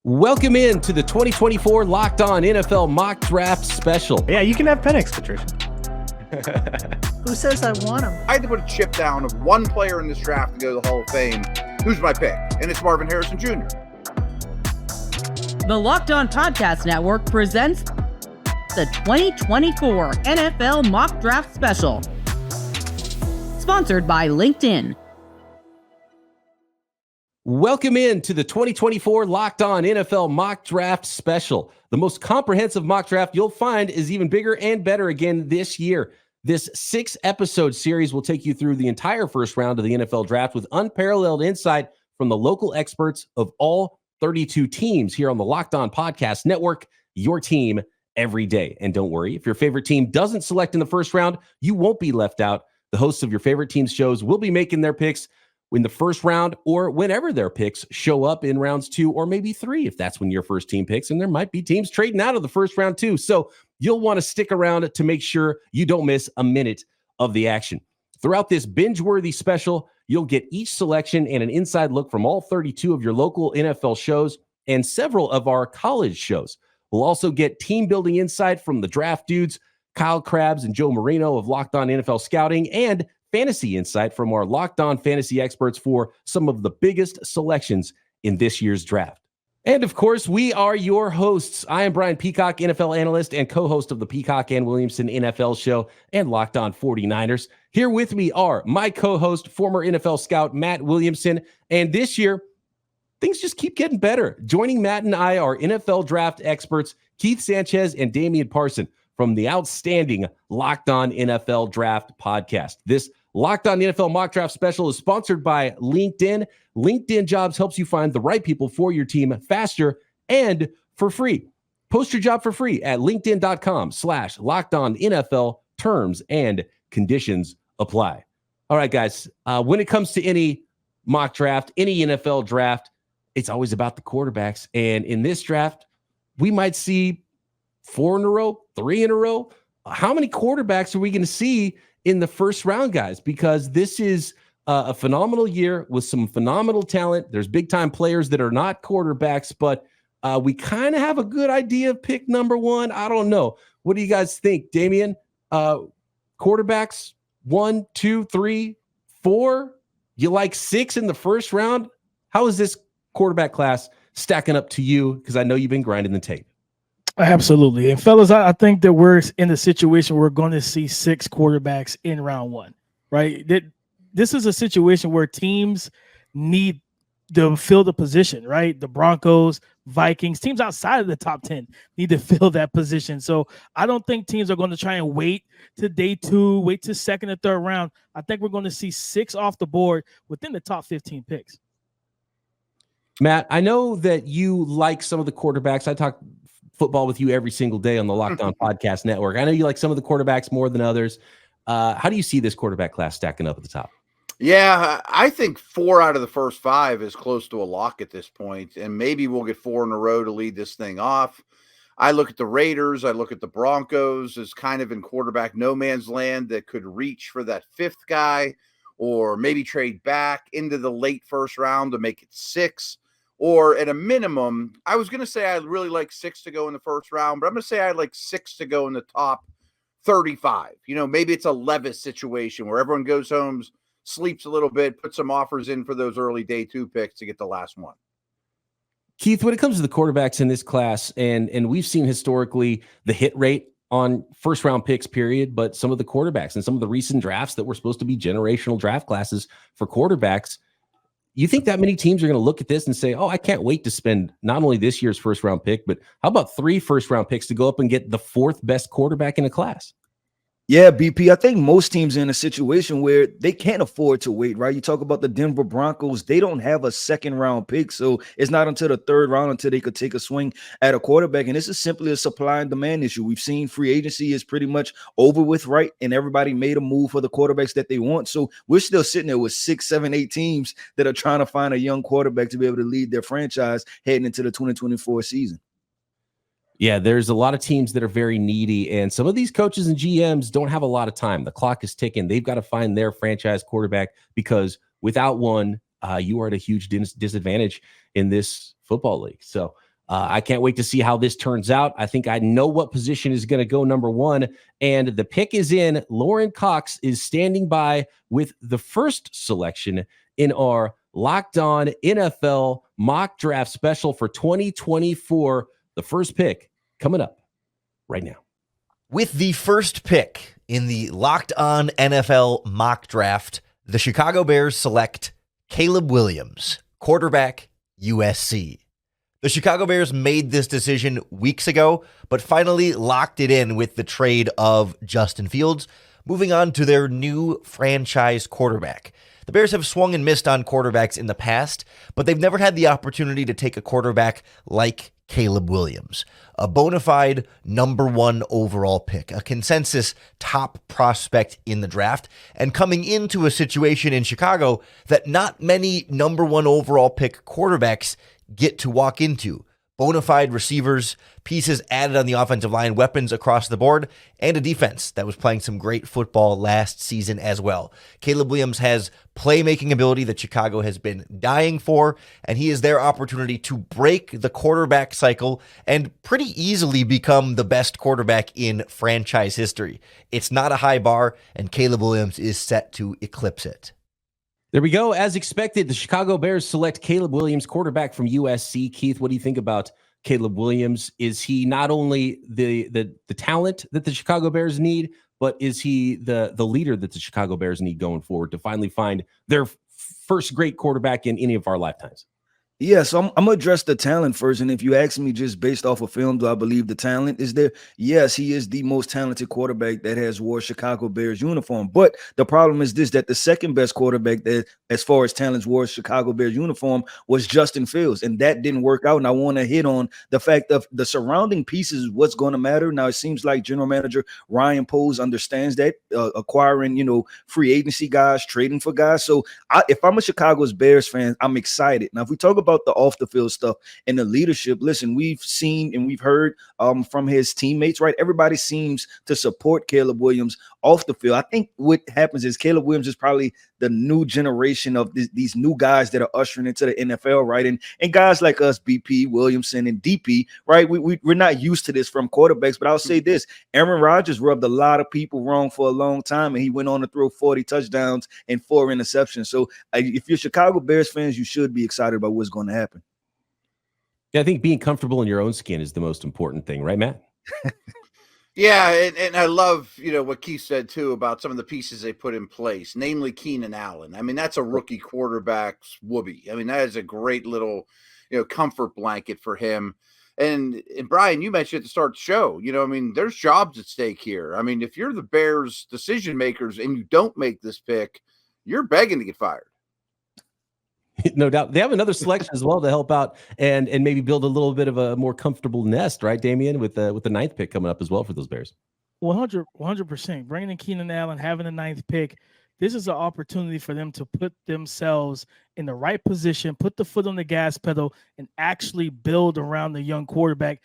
Welcome in to the 2024 Locked On NFL Mock Draft Special. Yeah, you can have Penix, Patricia. Who says I want him? I had to put a chip down of one player in this draft to go to the Hall of Fame. Who's my pick? And it's Marvin Harrison Jr. The Locked On Podcast Network presents the 2024 NFL Mock Draft Special. Sponsored by LinkedIn. Welcome in to the 2024 Locked On NFL Mock Draft Special. The most comprehensive mock draft you'll find is even bigger and better again this year. This 6-episode series will take you through the entire first round of the NFL draft with unparalleled insight from the local experts of all 32 teams here on the Locked On Podcast Network, your team every day. And don't worry, if your favorite team doesn't select in the first round, you won't be left out. The hosts of your favorite team's shows will be making their picks in the first round or whenever their picks show up in rounds 2 or maybe 3, if that's when your first team picks. And there might be teams trading out of the first round too. So you'll want to stick around to make sure you don't miss a minute of the action. Throughout this binge-worthy special, you'll get each selection and an inside look from all 32 of your local NFL shows and several of our college shows. We'll also get team-building insight from the draft dudes, Kyle Krabs and Joe Marino of Locked On NFL Scouting, and fantasy insight from our Locked On fantasy experts for some of the biggest selections in this year's draft. And of course, we are your hosts. I am Brian Peacock, NFL analyst and co-host of the Peacock and Williamson NFL show and Locked On 49ers. Here with me are my co-host, former NFL scout Matt Williamson. And this year, things just keep getting better. Joining Matt and I are NFL draft experts Keith Sanchez and Damian Parson from the outstanding Locked On NFL Draft podcast. This Locked On NFL Mock Draft Special is sponsored by LinkedIn. LinkedIn Jobs helps you find the right people for your team faster and for free. Post your job for free at linkedin.com/LockedOnNFL. Terms and conditions apply. All right, guys. When it comes to any mock draft, any NFL draft, it's always about the quarterbacks. And in this draft, we might see 4 in a row, 3 in a row. How many quarterbacks are we going to see in the first round, guys? Because this is a phenomenal year with some phenomenal talent. There's big-time players that are not quarterbacks, but we kind of have a good idea of pick number 1. I don't know. What do you guys think, Damian? Quarterbacks, 1, 2, 3, 4? You like 6 in the first round? How is this quarterback class stacking up to you? Because I know you've been grinding the tape. Absolutely. And fellas, I think that we're in the situation where we're going to see 6 quarterbacks in round 1, right? This is a situation where teams need to fill the position, right? The Broncos, Vikings, teams outside of the top 10 need to fill that position. So I don't think teams are going to try and wait to day 2, wait to second or third round. I think we're going to see 6 off the board within the top 15 picks. Matt, I know that you like some of the quarterbacks. I talk football with you every single day on the Locked On Podcast Network. I know you like some of the quarterbacks more than others. How do you see this quarterback class stacking up at the top? Yeah, I think 4 out of the first 5 is close to a lock at this point, and maybe we'll get 4 in a row to lead this thing off. I look at the Raiders, I look at the Broncos as kind of in quarterback no man's land that could reach for that 5th guy or maybe trade back into the late first round to make it 6. Or at a minimum, I was going to say I'd really like 6 to go in the first round, but I'm going to say I'd like 6 to go in the top 35. You know, maybe it's a Levis situation where everyone goes home, sleeps a little bit, put some offers in for those early day 2 picks to get the last one. Keith, when it comes to the quarterbacks in this class, and we've seen historically the hit rate on first round picks, period, but some of the quarterbacks and some of the recent drafts that were supposed to be generational draft classes for quarterbacks, you think that many teams are going to look at this and say, oh, I can't wait to spend not only this year's first round pick, but how about 3 first round picks to go up and get the 4th best quarterback in a class? Yeah, BP, I think most teams are in a situation where they can't afford to wait, right? You talk about the Denver Broncos. They don't have a second round pick, so it's not until the 3rd round until they could take a swing at a quarterback, and this is simply a supply and demand issue. We've seen free agency is pretty much over with, right? And everybody made a move for the quarterbacks that they want, so we're still sitting there with 6, 7, 8 teams that are trying to find a young quarterback to be able to lead their franchise heading into the 2024 season. Yeah, there's a lot of teams that are very needy, and some of these coaches and GMs don't have a lot of time. The clock is ticking. They've got to find their franchise quarterback because without one, you are at a huge disadvantage in this football league. So I can't wait to see how this turns out. I think I know what position is going to go number one, and the pick is in. Lauren Cox is standing by with the first selection in our Locked On NFL mock draft special for 2024. The first pick coming up right now. With the first pick in the Locked On NFL mock draft, the Chicago Bears select Caleb Williams, quarterback, USC. The Chicago Bears made this decision weeks ago, but finally locked it in with the trade of Justin Fields, moving on to their new franchise quarterback. The Bears have swung and missed on quarterbacks in the past, but they've never had the opportunity to take a quarterback like Caleb Williams, a bona fide number one overall pick, a consensus top prospect in the draft, and coming into a situation in Chicago that not many number one overall pick quarterbacks get to walk into. Bona fide receivers, pieces added on the offensive line, weapons across the board, and a defense that was playing some great football last season as well. Caleb Williams has playmaking ability that Chicago has been dying for, and he is their opportunity to break the quarterback cycle and pretty easily become the best quarterback in franchise history. It's not a high bar, and Caleb Williams is set to eclipse it. There we go. As expected, the Chicago Bears select Caleb Williams, quarterback from USC. Keith, what do you think about Caleb Williams? Is he not only the talent that the Chicago Bears need, but is he the leader that the Chicago Bears need going forward to finally find their first great quarterback in any of our lifetimes? Yeah, so I'm going to address the talent first. And if you ask me just based off of film, do I believe the talent is there? Yes, he is the most talented quarterback that has wore Chicago Bears uniform. But the problem is this, that the second best quarterback that as far as talents wore Chicago Bears uniform was Justin Fields. And that didn't work out. And I want to hit on the fact of the surrounding pieces is what's going to matter. Now, it seems like general manager Ryan Poles understands that, acquiring, free agency guys, trading for guys. So if I'm a Chicago's Bears fan, I'm excited. Now, if we talk about the off the field stuff and the leadership, listen, we've seen and we've heard from his teammates, right? Everybody seems to support Caleb Williams off the field. I think what happens is Caleb Williams is probably the new generation of these new guys that are ushering into the NFL, right? And guys like us, BP, Williamson, and DP, right? We're not used to this from quarterbacks, but I'll say this, Aaron Rodgers rubbed a lot of people wrong for a long time, and he went on to throw 40 touchdowns and 4 interceptions. So if you're Chicago Bears fans, you should be excited about what's going to happen. Yeah, I think being comfortable in your own skin is the most important thing, right, Matt? Yeah, and I love, what Keith said, too, about some of the pieces they put in place, namely Keenan Allen. I mean, that's a rookie quarterback's whoopee. I mean, that is a great little, comfort blanket for him. And Brian, you mentioned at the start of the show, there's jobs at stake here. I mean, if you're the Bears decision makers and you don't make this pick, you're begging to get fired. No doubt. They have another selection as well to help out and maybe build a little bit of a more comfortable nest, right, Damian, with the 9th pick coming up as well for those Bears. 100%. Bringing in Keenan Allen, having the 9th pick, this is an opportunity for them to put themselves in the right position, put the foot on the gas pedal, and actually build around the young quarterback.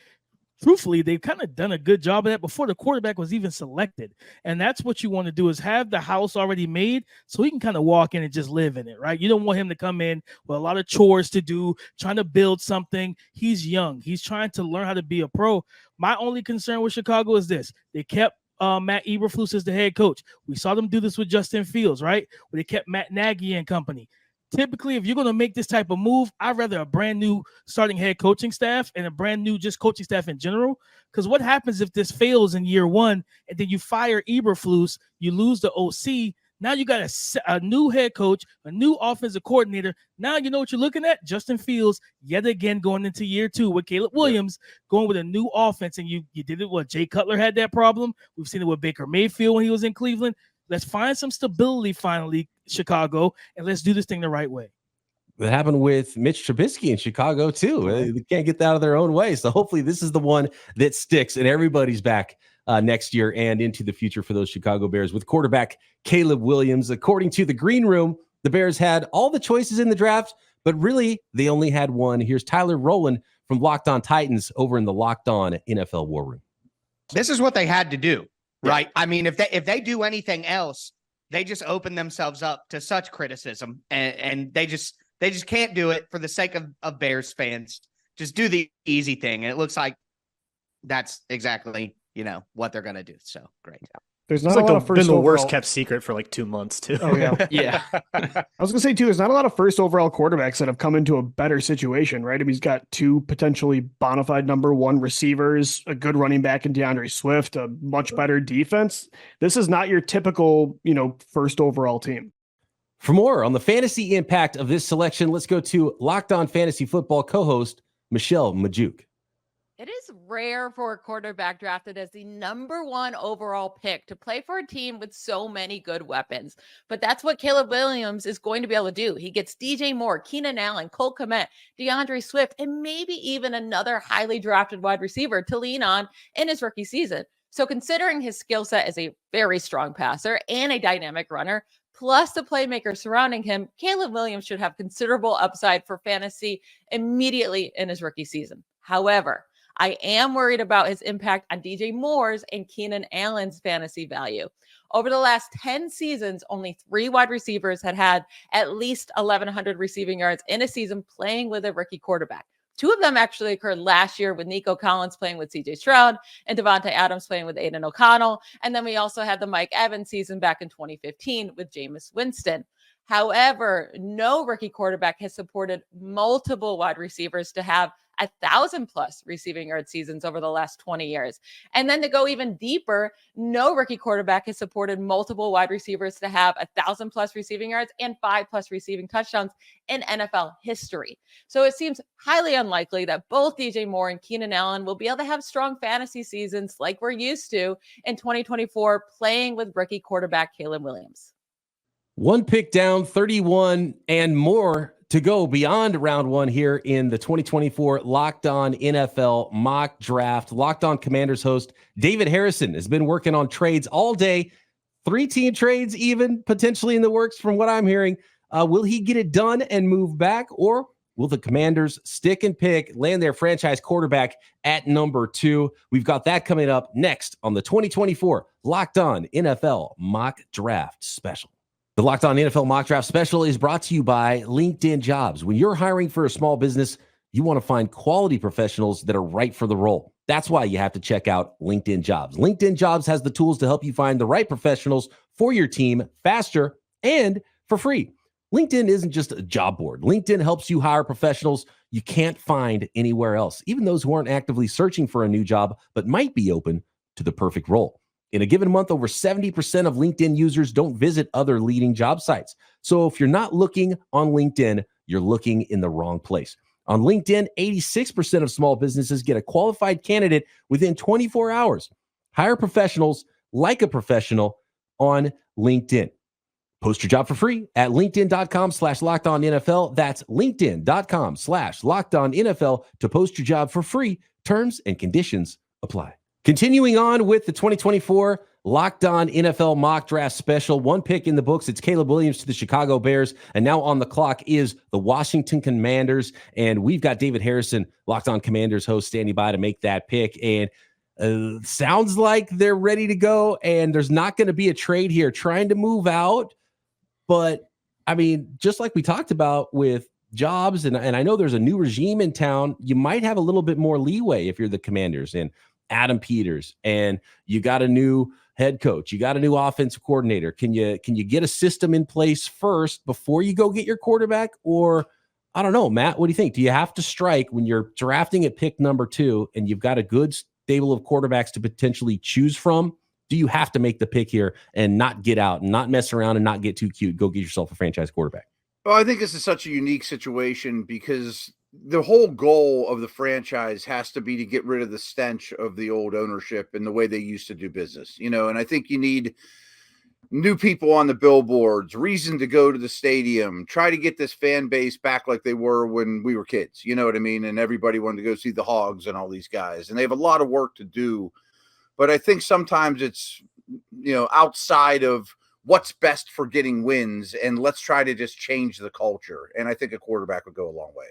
Truthfully, they've kind of done a good job of that before the quarterback was even selected. And that's what you want to do, is have the house already made so he can kind of walk in and just live in it, right? You don't want him to come in with a lot of chores to do, trying to build something. He's young. He's trying to learn how to be a pro. My only concern with Chicago is this. They kept Matt Eberflus as the head coach. We saw them do this with Justin Fields, right? Where they kept Matt Nagy and company. Typically, if you're going to make this type of move, I'd rather a brand new starting head coaching staff and a brand new just coaching staff in general. Because what happens if this fails in year one and then you fire Eberflus, you lose the OC. Now you got a new head coach, a new offensive coordinator. Now you know what you're looking at? Justin Fields, yet again, going into year 2 with Caleb Williams, going with a new offense. And you did it. Jay Cutler had that problem. We've seen it with Baker Mayfield when he was in Cleveland. Let's find some stability finally, Chicago, and let's do this thing the right way. That happened with Mitch Trubisky in Chicago, too. They can't get that out of their own way. So hopefully this is the one that sticks and everybody's back next year and into the future for those Chicago Bears with quarterback Caleb Williams. According to the Green Room, the Bears had all the choices in the draft, but really they only had one. Here's Tyler Rowland from Locked On Titans over in the Locked On NFL War Room. This is what they had to do. Right. I mean, if they do anything else, they just open themselves up to such criticism, and they just can't do it for the sake of Bears fans just do the easy thing. And it looks like that's exactly, what they're going to do. So great. There's not It's a lot of been first the worst overall. kept secret for like 2 months too. Oh yeah. Yeah. I was gonna say too, there's not a lot of first overall quarterbacks that have come into a better situation, right? I mean, he's got 2 potentially bona fide number 1 receivers, a good running back in DeAndre Swift, a much better defense. This is not your typical, first overall team. For more on the fantasy impact of this selection, let's go to Locked On Fantasy Football co-host Michelle Majuk. It is rare for a quarterback drafted as the number 1 overall pick to play for a team with so many good weapons. But that's what Caleb Williams is going to be able to do. He gets DJ Moore, Keenan Allen, Cole Kmet, DeAndre Swift, and maybe even another highly drafted wide receiver to lean on in his rookie season. So considering his skill set as a very strong passer and a dynamic runner, plus the playmaker surrounding him, Caleb Williams should have considerable upside for fantasy immediately in his rookie season. However, I am worried about his impact on DJ Moore's and Keenan Allen's fantasy value. Over the last 10 seasons, only 3 wide receivers had at least 1,100 receiving yards in a season playing with a rookie quarterback. 2 of them actually occurred last year with Nico Collins playing with CJ Stroud and Devontae Adams playing with Aiden O'Connell. And then we also had the Mike Evans season back in 2015 with Jameis Winston. However, no rookie quarterback has supported multiple wide receivers to have 1,000+ receiving yard seasons over the last 20 years. And then to go even deeper, no rookie quarterback has supported multiple wide receivers to have 1,000+ receiving yards and 5+ receiving touchdowns in NFL history. So it seems highly unlikely that both DJ Moore and Keenan Allen will be able to have strong fantasy seasons like we're used to in 2024 playing with rookie quarterback Caleb Williams. 1 pick down, 31 and more to go beyond round 1 here in the 2024 Locked On NFL mock draft. Locked On Commanders host David Harrison has been working on trades all day. 3-team trades even potentially in the works from what I'm hearing. Will he get it done and move back, or will the Commanders stick and pick, land their franchise quarterback at number 2? We've got that coming up next on the 2024 Locked On NFL mock draft special. The Locked On NFL Mock Draft Special is brought to you by LinkedIn Jobs. When you're hiring for a small business, you want to find quality professionals that are right for the role. That's why you have to check out LinkedIn Jobs. LinkedIn Jobs has the tools to help you find the right professionals for your team faster and for free. LinkedIn isn't just a job board. LinkedIn helps you hire professionals you can't find anywhere else, even those who aren't actively searching for a new job but might be open to the perfect role. In a given month, over 70% of LinkedIn users don't visit other leading job sites. So if you're not looking on LinkedIn, you're looking in the wrong place. On LinkedIn, 86% of small businesses get a qualified candidate within 24 hours. Hire professionals like a professional on LinkedIn. Post your job for free at linkedin.com/lockedonnfl. That's linkedin.com/lockedonnfl to post your job for free. Terms and conditions apply. Continuing on with the 2024 Locked On NFL Mock Draft Special. 1 pick in the books. It's Caleb Williams to the Chicago Bears. And now on the clock is the Washington Commanders. And we've got David Harrison, Locked On Commanders host, standing by to make that pick. And sounds like they're ready to go. And there's not going to be a trade here trying to move out. But, I mean, just like we talked about with Jobs, and I know there's a new regime in town, you might have a little bit more leeway if you're the Commanders. And Adam Peters, and you got a new head coach, you got a new offensive coordinator. Can you get a system in place first before you go get your quarterback? Or I don't know, Matt, what do you think? Do you have to strike when you're drafting at pick number 2 and you've got a good stable of quarterbacks to potentially choose from? Do you have to make the pick here and not get out and not mess around and not get too cute? Go get yourself a franchise quarterback. Well, I think this is such a unique situation because the whole goal of the franchise has to be to get rid of the stench of the old ownership and the way they used to do business, and I think you need new people on the billboards, reason to go to the stadium, try to get this fan base back like they were when we were kids, you know what I mean? And everybody wanted to go see the Hogs and all these guys, and they have a lot of work to do. But I think sometimes it's, outside of what's best for getting wins, and let's try to just change the culture. And I think a quarterback would go a long way.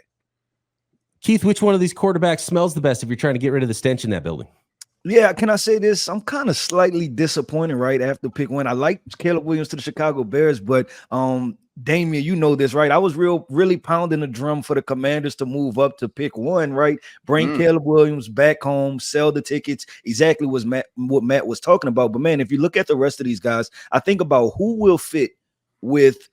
Keith, which one of these quarterbacks smells the best if you're trying to get rid of the stench in that building? Yeah, can I say this? I'm kind of slightly disappointed right after pick one. I like Caleb Williams to the Chicago Bears, but Damian, you know this, right? I was really pounding the drum for the Commanders to move up to pick one, right? Bring Caleb Williams back home, sell the tickets. Exactly what Matt was talking about. But man, if you look at the rest of these guys, I think about who will fit with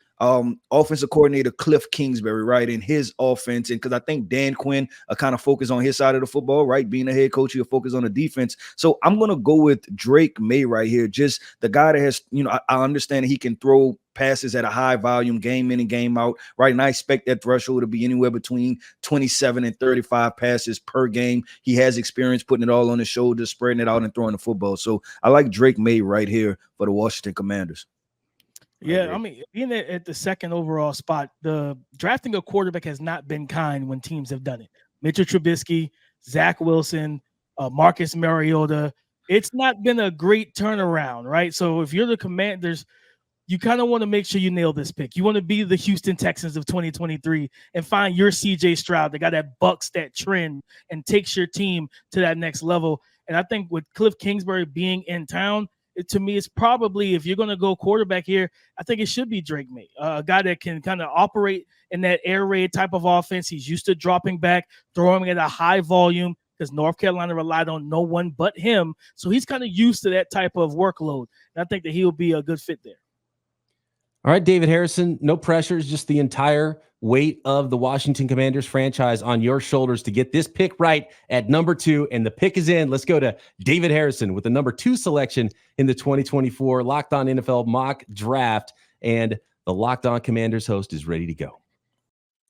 offensive coordinator Cliff Kingsbury, right, in his offense. And because I think Dan Quinn kind of focus on his side of the football, right, being a head coach, he'll focus on the defense. So I'm gonna go with Drake Maye right here, just the guy that has, I understand he can throw passes at a high volume, game in and game out, right? And I expect that threshold to be anywhere between 27 and 35 passes per game. He has experience putting it all on his shoulders, spreading it out and throwing the football. So I like Drake Maye right here for the Washington Commanders. Yeah, I mean, being at the second overall spot, the drafting a quarterback has not been kind when teams have done it. Mitchell Trubisky, Zach Wilson, Marcus Mariota. It's not been a great turnaround, right? So if you're the Commanders, you kind of want to make sure you nail this pick. You want to be the Houston Texans of 2023 and find your CJ Stroud, the guy that bucks that trend and takes your team to that next level. And I think with Cliff Kingsbury being in town, to me, it's probably, if you're going to go quarterback here, I think it should be Drake Maye, a guy that can kind of operate in that air raid type of offense. He's used to dropping back, throwing at a high volume because North Carolina relied on no one but him. So he's kind of used to that type of workload. And I think that he'll be a good fit there. All right, David Harrison, no pressures, just the entire weight of the Washington Commanders franchise on your shoulders to get this pick right at number 2. And the pick is in. Let's go to David Harrison with the number 2 selection in the 2024 Locked On NFL Mock Draft. And the Locked On Commanders host is ready to go.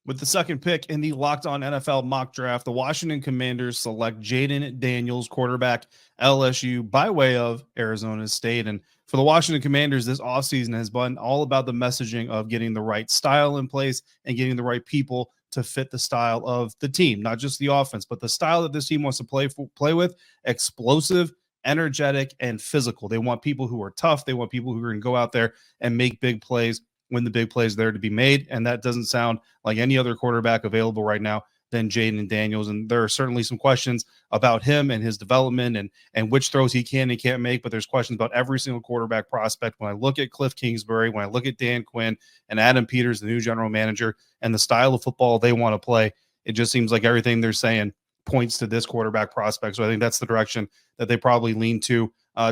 With the second pick in the Locked On NFL Mock Draft, the Washington Commanders select Jayden Daniels, quarterback, LSU, by way of Arizona State. And for the Washington Commanders, this offseason has been all about the messaging of getting the right style in place and getting the right people to fit the style of the team, not just the offense, but the style that this team wants to play with: explosive, energetic, and physical. They want people who are tough. They want people who are going to go out there and make big plays when the big plays there to be made. And that doesn't sound like any other quarterback available right now than Jayden Daniels. And there are certainly some questions about him and his development and which throws he can and can't make, but there's questions about every single quarterback prospect. When I look at Cliff Kingsbury, when I look at Dan Quinn and Adam Peters, the new general manager, and the style of football they want to play, it just seems like everything they're saying points to this quarterback prospect. So I think that's the direction that they probably lean to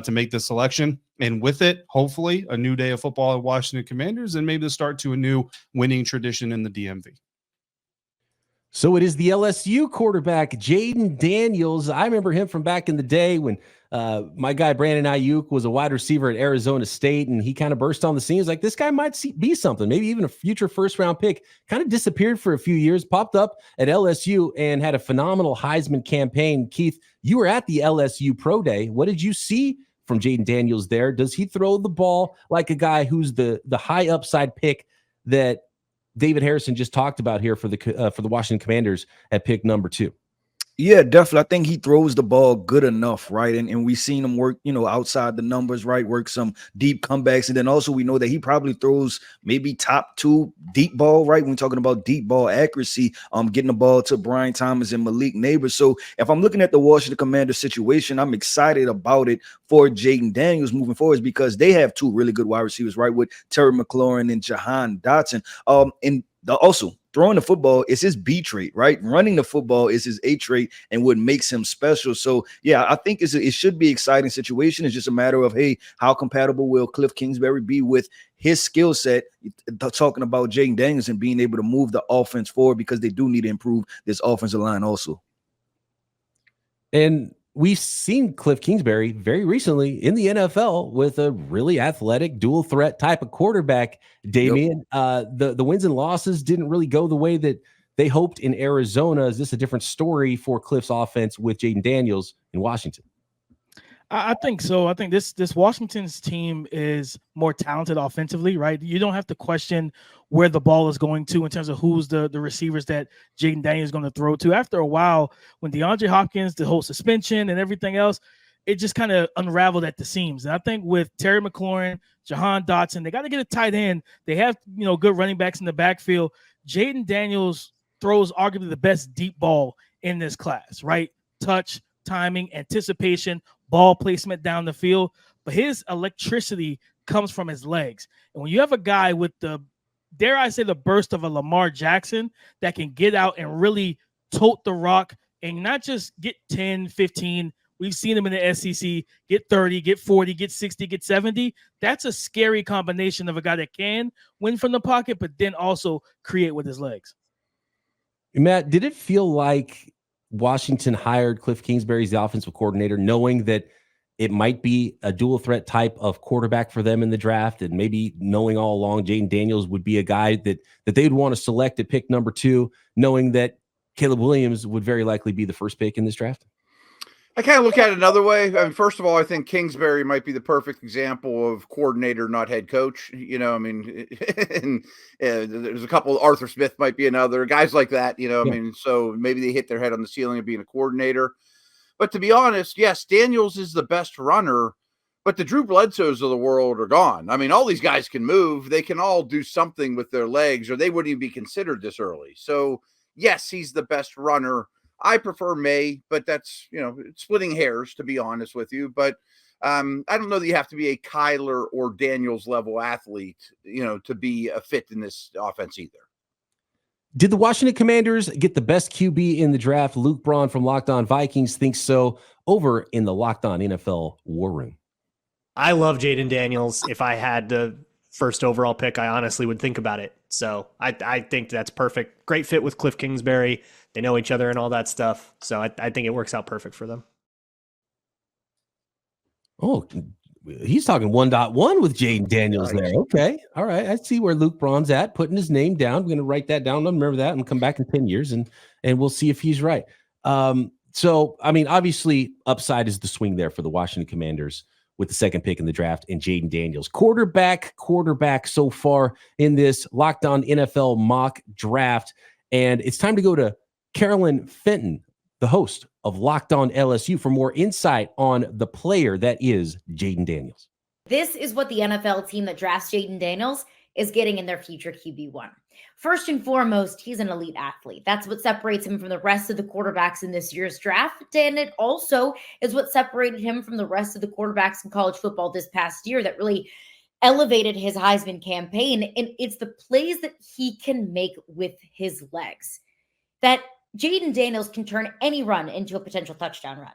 make this selection. And with it, hopefully, a new day of football at Washington Commanders and maybe the start to a new winning tradition in the DMV. So it is the LSU quarterback, Jayden Daniels. I remember him from back in the day when my guy Brandon Ayuk was a wide receiver at Arizona State, and he kind of burst on the scene. He was like, this guy might be something, maybe even a future first-round pick. Kind of disappeared for a few years, popped up at LSU, and had a phenomenal Heisman campaign. Keith, you were at the LSU Pro Day. What did you see from Jayden Daniels there? Does he throw the ball like a guy who's the high upside pick that David Harrison just talked about here for the Washington Commanders at pick number 2? Yeah, definitely. I think he throws the ball good enough, right? And we've seen him work, outside the numbers, right? Work some deep comebacks. And then also we know that he probably throws maybe top 2 deep ball, right? When we're talking about deep ball accuracy, getting the ball to Brian Thomas and Malik Neighbors. So if I'm looking at the Washington Commanders situation, I'm excited about it for Jayden Daniels moving forward because they have 2 really good wide receivers, right? With Terry McLaurin and Jahan Dotson. Also, throwing the football is his B trait, right? Running the football is his A trait and what makes him special. So, yeah, I think it should be an exciting situation. It's just a matter of, hey, how compatible will Cliff Kingsbury be with his skill set, talking about Jayden Daniels and being able to move the offense forward because they do need to improve this offensive line also. And we've seen Cliff Kingsbury very recently in the NFL with a really athletic dual threat type of quarterback, Damian. Yep. The wins and losses didn't really go the way that they hoped in Arizona. Is this a different story for Cliff's offense with Jayden Daniels in Washington? I think so. I think this Washington's team is more talented offensively, right? You don't have to question where the ball is going to in terms of who's the receivers that Jayden Daniels is going to throw to. After a while, when DeAndre Hopkins, the whole suspension and everything else, it just kind of unraveled at the seams. And I think with Terry McLaurin, Jahan Dotson, they got to get a tight end. They have, good running backs in the backfield. Jayden Daniels throws arguably the best deep ball in this class, right? Touch, timing, anticipation, ball placement down the field. But his electricity comes from his legs. And when you have a guy with the, dare I say, the burst of a Lamar Jackson that can get out and really tote the rock and not just get 10, 15. We've seen him in the SEC get 30, get 40, get 60, get 70. That's a scary combination of a guy that can win from the pocket, but then also create with his legs. Matt, did it feel like Washington hired Cliff Kingsbury as the offensive coordinator, knowing that it might be a dual threat type of quarterback for them in the draft, and maybe knowing all along Jayden Daniels would be a guy that they'd want to select at pick number 2, knowing that Caleb Williams would very likely be the first pick in this draft? I kind of look at it another way. I mean, first of all, I think Kingsbury might be the perfect example of coordinator, not head coach. I mean, and there's a couple. Arthur Smith might be another. Guys like that. I mean, so maybe they hit their head on the ceiling of being a coordinator. But to be honest, yes, Daniels is the best runner, but the Drew Bledsoes of the world are gone. I mean, all these guys can move. They can all do something with their legs, or they wouldn't even be considered this early. So yes, he's the best runner. I prefer Maye, but that's, splitting hairs, to be honest with you. But I don't know that you have to be a Kyler or Daniels level athlete, to be a fit in this offense either. Did the Washington Commanders get the best QB in the draft? Luke Braun from Locked On Vikings thinks so, over in the Locked On NFL War Room. I love Jayden Daniels. If I had the first overall pick, I honestly would think about it. So I think that's perfect. Great fit with Cliff Kingsbury. They know each other and all that stuff. So I think it works out perfect for them. Oh, he's talking 1.1 with Jayden Daniels there. Okay. All right. I see where Luke Braun's at, putting his name down. I'm going to write that down. I'll remember that and come back in 10 years and we'll see if he's right. So, I mean, obviously upside is the swing there for the Washington Commanders with the second pick in the draft and Jayden Daniels. Quarterback so far in this Locked On NFL mock draft. And it's time to go to Carolyn Fenton, the host of Locked On LSU, for more insight on the player that is Jayden Daniels. This is what the NFL team that drafts Jayden Daniels is getting in their future QB1. First and foremost, he's an elite athlete. That's what separates him from the rest of the quarterbacks in this year's draft. And it also is what separated him from the rest of the quarterbacks in college football this past year that really elevated his Heisman campaign. And it's the plays that he can make with his legs that Jayden Daniels can turn any run into a potential touchdown run.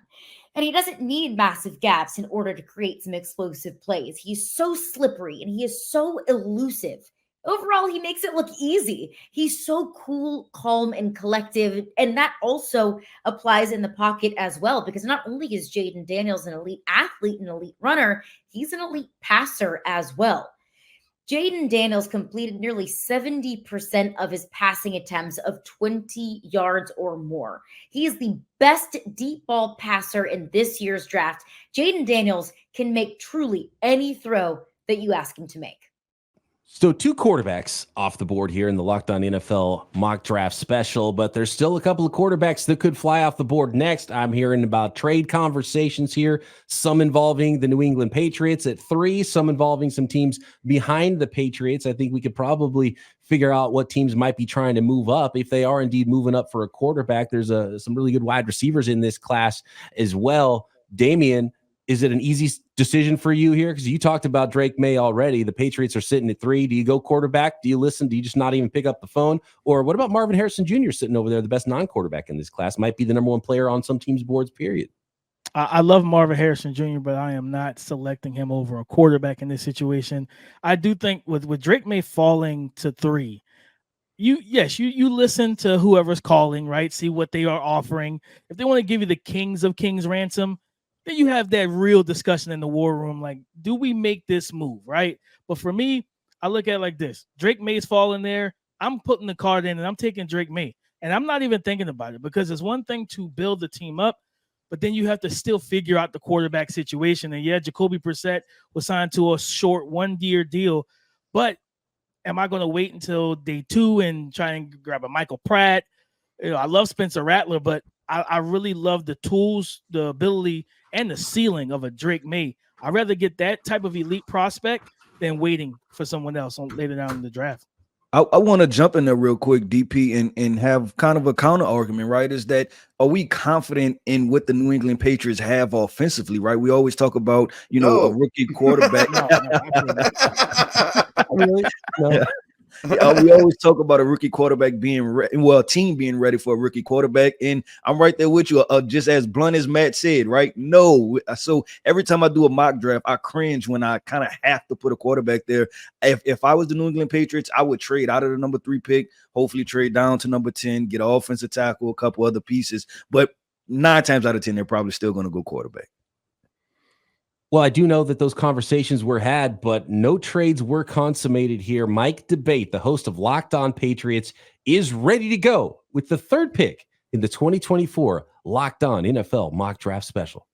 And he doesn't need massive gaps in order to create some explosive plays. He's so slippery and he is so elusive. Overall, he makes it look easy. He's so cool, calm, and collective. And that also applies in the pocket as well, because not only is Jayden Daniels an elite athlete and elite runner, he's an elite passer as well. Jayden Daniels completed nearly 70% of his passing attempts of 20 yards or more. He is the best deep ball passer in this year's draft. Jayden Daniels can make truly any throw that you ask him to make. So 2 quarterbacks off the board here in the Locked On NFL mock draft special, but there's still a couple of quarterbacks that could fly off the board next. I'm hearing about trade conversations here, some involving the New England Patriots at 3, some involving some teams behind the Patriots. I think we could probably figure out what teams might be trying to move up if they are indeed moving up for a quarterback. There's some really good wide receivers in this class as well. Damian, is it an easy decision for you here? Because you talked about Drake Maye already. The Patriots are sitting at 3. Do you go quarterback? Do you listen? Do you just not even pick up the phone? Or what about Marvin Harrison Jr. sitting over there, the best non-quarterback in this class? Might be the number 1 player on some teams' boards, period. I love Marvin Harrison Jr., but I am not selecting him over a quarterback in this situation. I do think with Drake Maye falling to 3, you listen to whoever's calling, right? See what they are offering. If they want to give you the Kings of Kings ransom, then you have that real discussion in the war room. Like, do we make this move, right? But for me, I look at it like this. Drake Maye's falling there. I'm putting the card in, and I'm taking Drake Maye. And I'm not even thinking about it, because it's one thing to build the team up, but then you have to still figure out the quarterback situation. And yeah, Jacoby Brissett was signed to a short 1-year deal, but am I going to wait until day 2 and try and grab a Michael Pratt? I love Spencer Rattler, but I really love the tools, the ability, and the ceiling of a Drake Maye. I'd rather get that type of elite prospect than waiting for someone else later down in the draft. I want to jump in there real quick, DP, and have kind of a counter argument, right? Is that are we confident in what the New England Patriots have offensively, right? We always talk about, a rookie quarterback. Really? No. We always talk about a rookie quarterback being a team being ready for a rookie quarterback, and I'm right there with you. Just as blunt as Matt said, right? No, so every time I do a mock draft, I cringe when I kind of have to put a quarterback there. If I was the New England Patriots, I would trade out of the number 3 pick, hopefully trade down to number 10, get an offensive tackle, a couple other pieces, but 9 times out of 10, they're probably still going to go quarterback. Well, I do know that those conversations were had, but no trades were consummated here. Mike Debate, the host of Locked On Patriots, is ready to go with the 3rd pick in the 2024 Locked On NFL Mock Draft Special.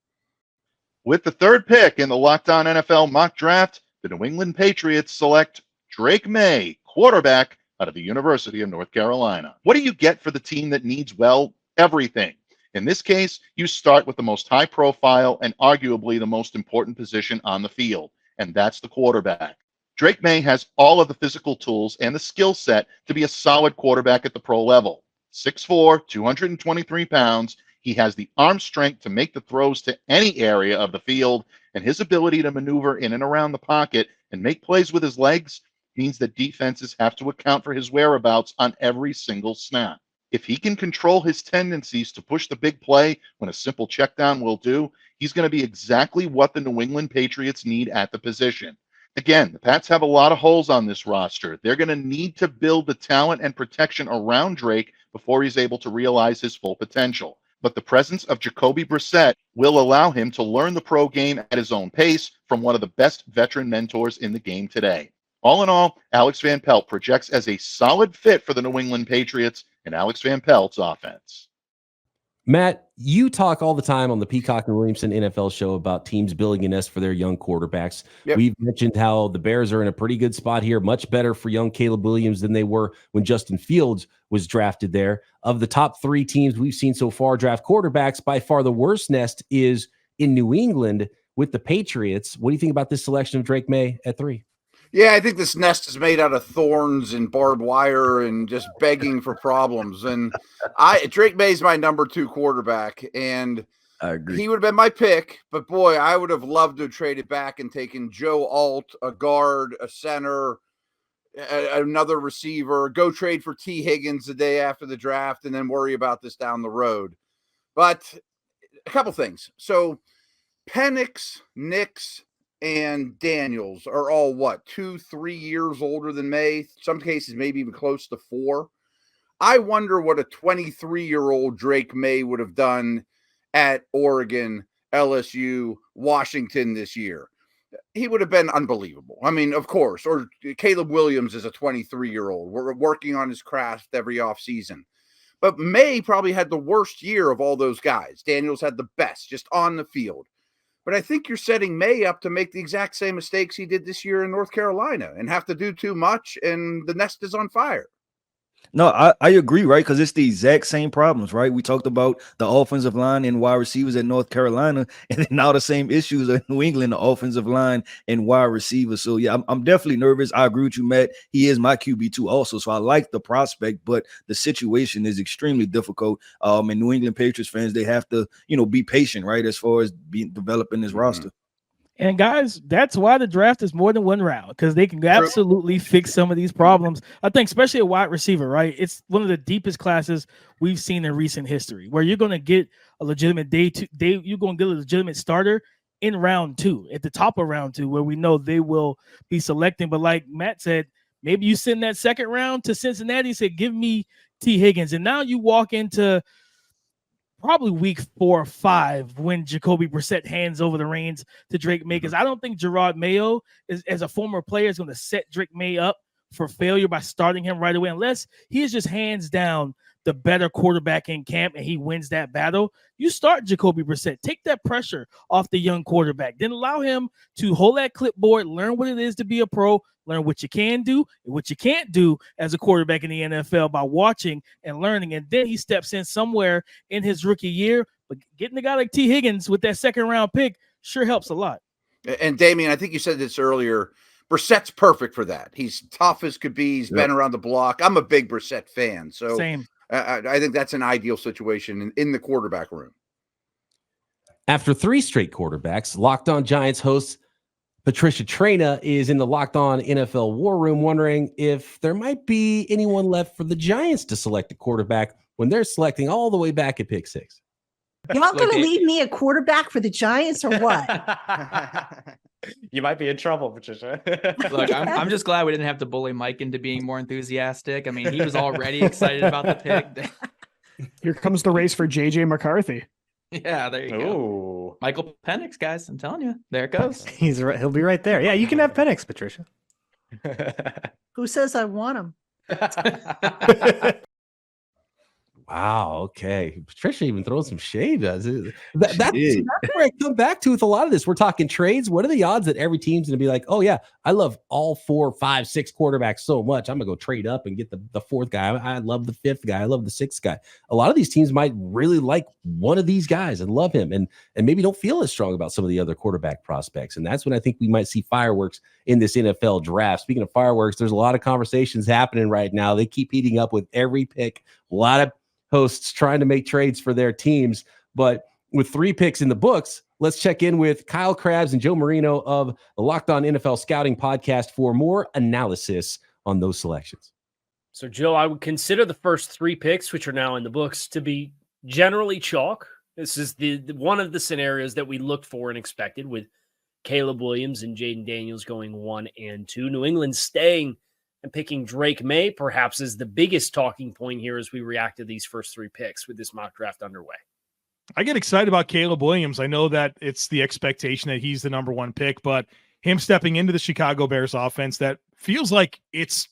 With the 3rd pick in the Locked On NFL Mock Draft, the New England Patriots select Drake Maye, quarterback out of the University of North Carolina. What do you get for the team that needs, well, everything? In this case, you start with the most high profile and arguably the most important position on the field, and that's the quarterback. Drake Maye has all of the physical tools and the skill set to be a solid quarterback at the pro level. 6'4", 223 pounds, he has the arm strength to make the throws to any area of the field, and his ability to maneuver in and around the pocket and make plays with his legs means that defenses have to account for his whereabouts on every single snap. If he can control his tendencies to push the big play when a simple check down will do, he's going to be exactly what the New England Patriots need at the position. Again, the Pats have a lot of holes on this roster. They're going to need to build the talent and protection around Drake before he's able to realize his full potential. But the presence of Jacoby Brissett will allow him to learn the pro game at his own pace from one of the best veteran mentors in the game today. All in all, Alex Van Pelt projects as a solid fit for the New England Patriots and Alex Van Pelt's offense. Matt, you talk all the time on the Peacock and Williamson NFL show about teams building a nest for their young quarterbacks. Yep. We've mentioned how the Bears are in a pretty good spot here, much better for young Caleb Williams than they were when Justin Fields was drafted there. Of the top 3 teams we've seen so far draft quarterbacks, by far the worst nest is in New England with the Patriots. What do you think about this selection of Drake Maye at 3? Yeah, I think this nest is made out of thorns and barbed wire and just begging for problems. And Drake Maye's my number 2 quarterback, and I agree. He would have been my pick, but boy, I would have loved to have traded back and taken Joe Alt, a guard, a center, another receiver, go trade for T. Higgins the day after the draft, and then worry about this down the road. But a couple things. So Penix, Nix, and Daniels are all 2-3 years older than Maye, some cases maybe even close to 4. I wonder what a 23-year-old Drake Maye would have done at Oregon, LSU, Washington this year. He would have been unbelievable. I mean, of course. Or Caleb Williams is a 23-year-old. We're working on his craft every offseason. But Maye probably had the worst year of all those guys. Daniels had the best, just on the field. But I think you're setting Maye up to make the exact same mistakes he did this year in North Carolina and have to do too much, and the nest is on fire. No, I agree, right? Because it's the exact same problems, right? We talked about the offensive line and wide receivers at North Carolina, and then now the same issues at New England, the offensive line and wide receivers. So, yeah, I'm definitely nervous. I agree with you, Matt. He is my QB2 also, so I like the prospect, but the situation is extremely difficult. And New England Patriots fans, they have to, be patient, right, as far as developing this roster. And guys, that's why the draft is more than one round, because they can absolutely fix some of these problems. I think especially a wide receiver, right? It's one of the deepest classes we've seen in recent history, where you're going to get a legitimate you're going to get a legitimate starter in round 2, at the top of round 2, where we know they will be selecting. But like Matt said, maybe you send that second round to Cincinnati and say, give me T. Higgins. And now you walk into probably week 4 or 5 when Jacoby Brissett hands over the reins to Drake Maye, because I don't think Gerard Mayo, as a former player, is going to set Drake Maye up for failure by starting him right away, unless he is just hands down the better quarterback in camp and he wins that battle. You start Jacoby Brissett, take that pressure off the young quarterback, then allow him to hold that clipboard, learn what it is to be a pro, learn what you can do and what you can't do as a quarterback in the NFL by watching and learning. And then he steps in somewhere in his rookie year. But getting a guy like T. Higgins with that second round pick sure helps a lot. And Damian, I think you said this earlier, Brissett's perfect for that. He's tough as could be. He's been around the block. I'm a big Brissett fan. So Same. I think that's an ideal situation in the quarterback room. After 3 straight quarterbacks, Locked On Giants host Patricia Traina is in the Locked On NFL War Room wondering if there might be anyone left for the Giants to select a quarterback when they're selecting all the way back at pick 6. Y'all going to leave me a quarterback for the Giants or what? You might be in trouble, Patricia. Look, I'm just glad we didn't have to bully Mike into being more enthusiastic. I mean, he was already excited about the pick. Here comes the race for J.J. McCarthy. Yeah, there you go. Michael Penix, guys. I'm telling you. There it goes. He'll be right there. Yeah, you can have Penix, Patricia. Who says I want him? Wow. Okay. Patricia even throwing some shade. That's where I come back to with a lot of this. We're talking trades. What are the odds that every team's going to be like, oh, yeah, I love all 4, 5, 6 quarterbacks so much. I'm going to go trade up and get the 4th guy. I love the 5th guy. I love the 6th guy. A lot of these teams might really like one of these guys and love him and maybe don't feel as strong about some of the other quarterback prospects. And that's when I think we might see fireworks in this NFL draft. Speaking of fireworks, there's a lot of conversations happening right now. They keep heating up with every pick. A lot of hosts trying to make trades for their teams. But with 3 picks in the books, let's check in with Kyle Krabs and Joe Marino of the Locked On NFL Scouting Podcast for more analysis on those selections. So, Joe, I would consider the first 3 picks, which are now in the books, to be generally chalk. This is the one of the scenarios that we looked for and expected, with Caleb Williams and Jayden Daniels going 1 and 2. New England staying and picking Drake Maye perhaps is the biggest talking point here as we react to these first 3 picks with this mock draft underway. I get excited about Caleb Williams. I know that it's the expectation that he's the number 1 pick, but him stepping into the Chicago Bears offense, that feels like it's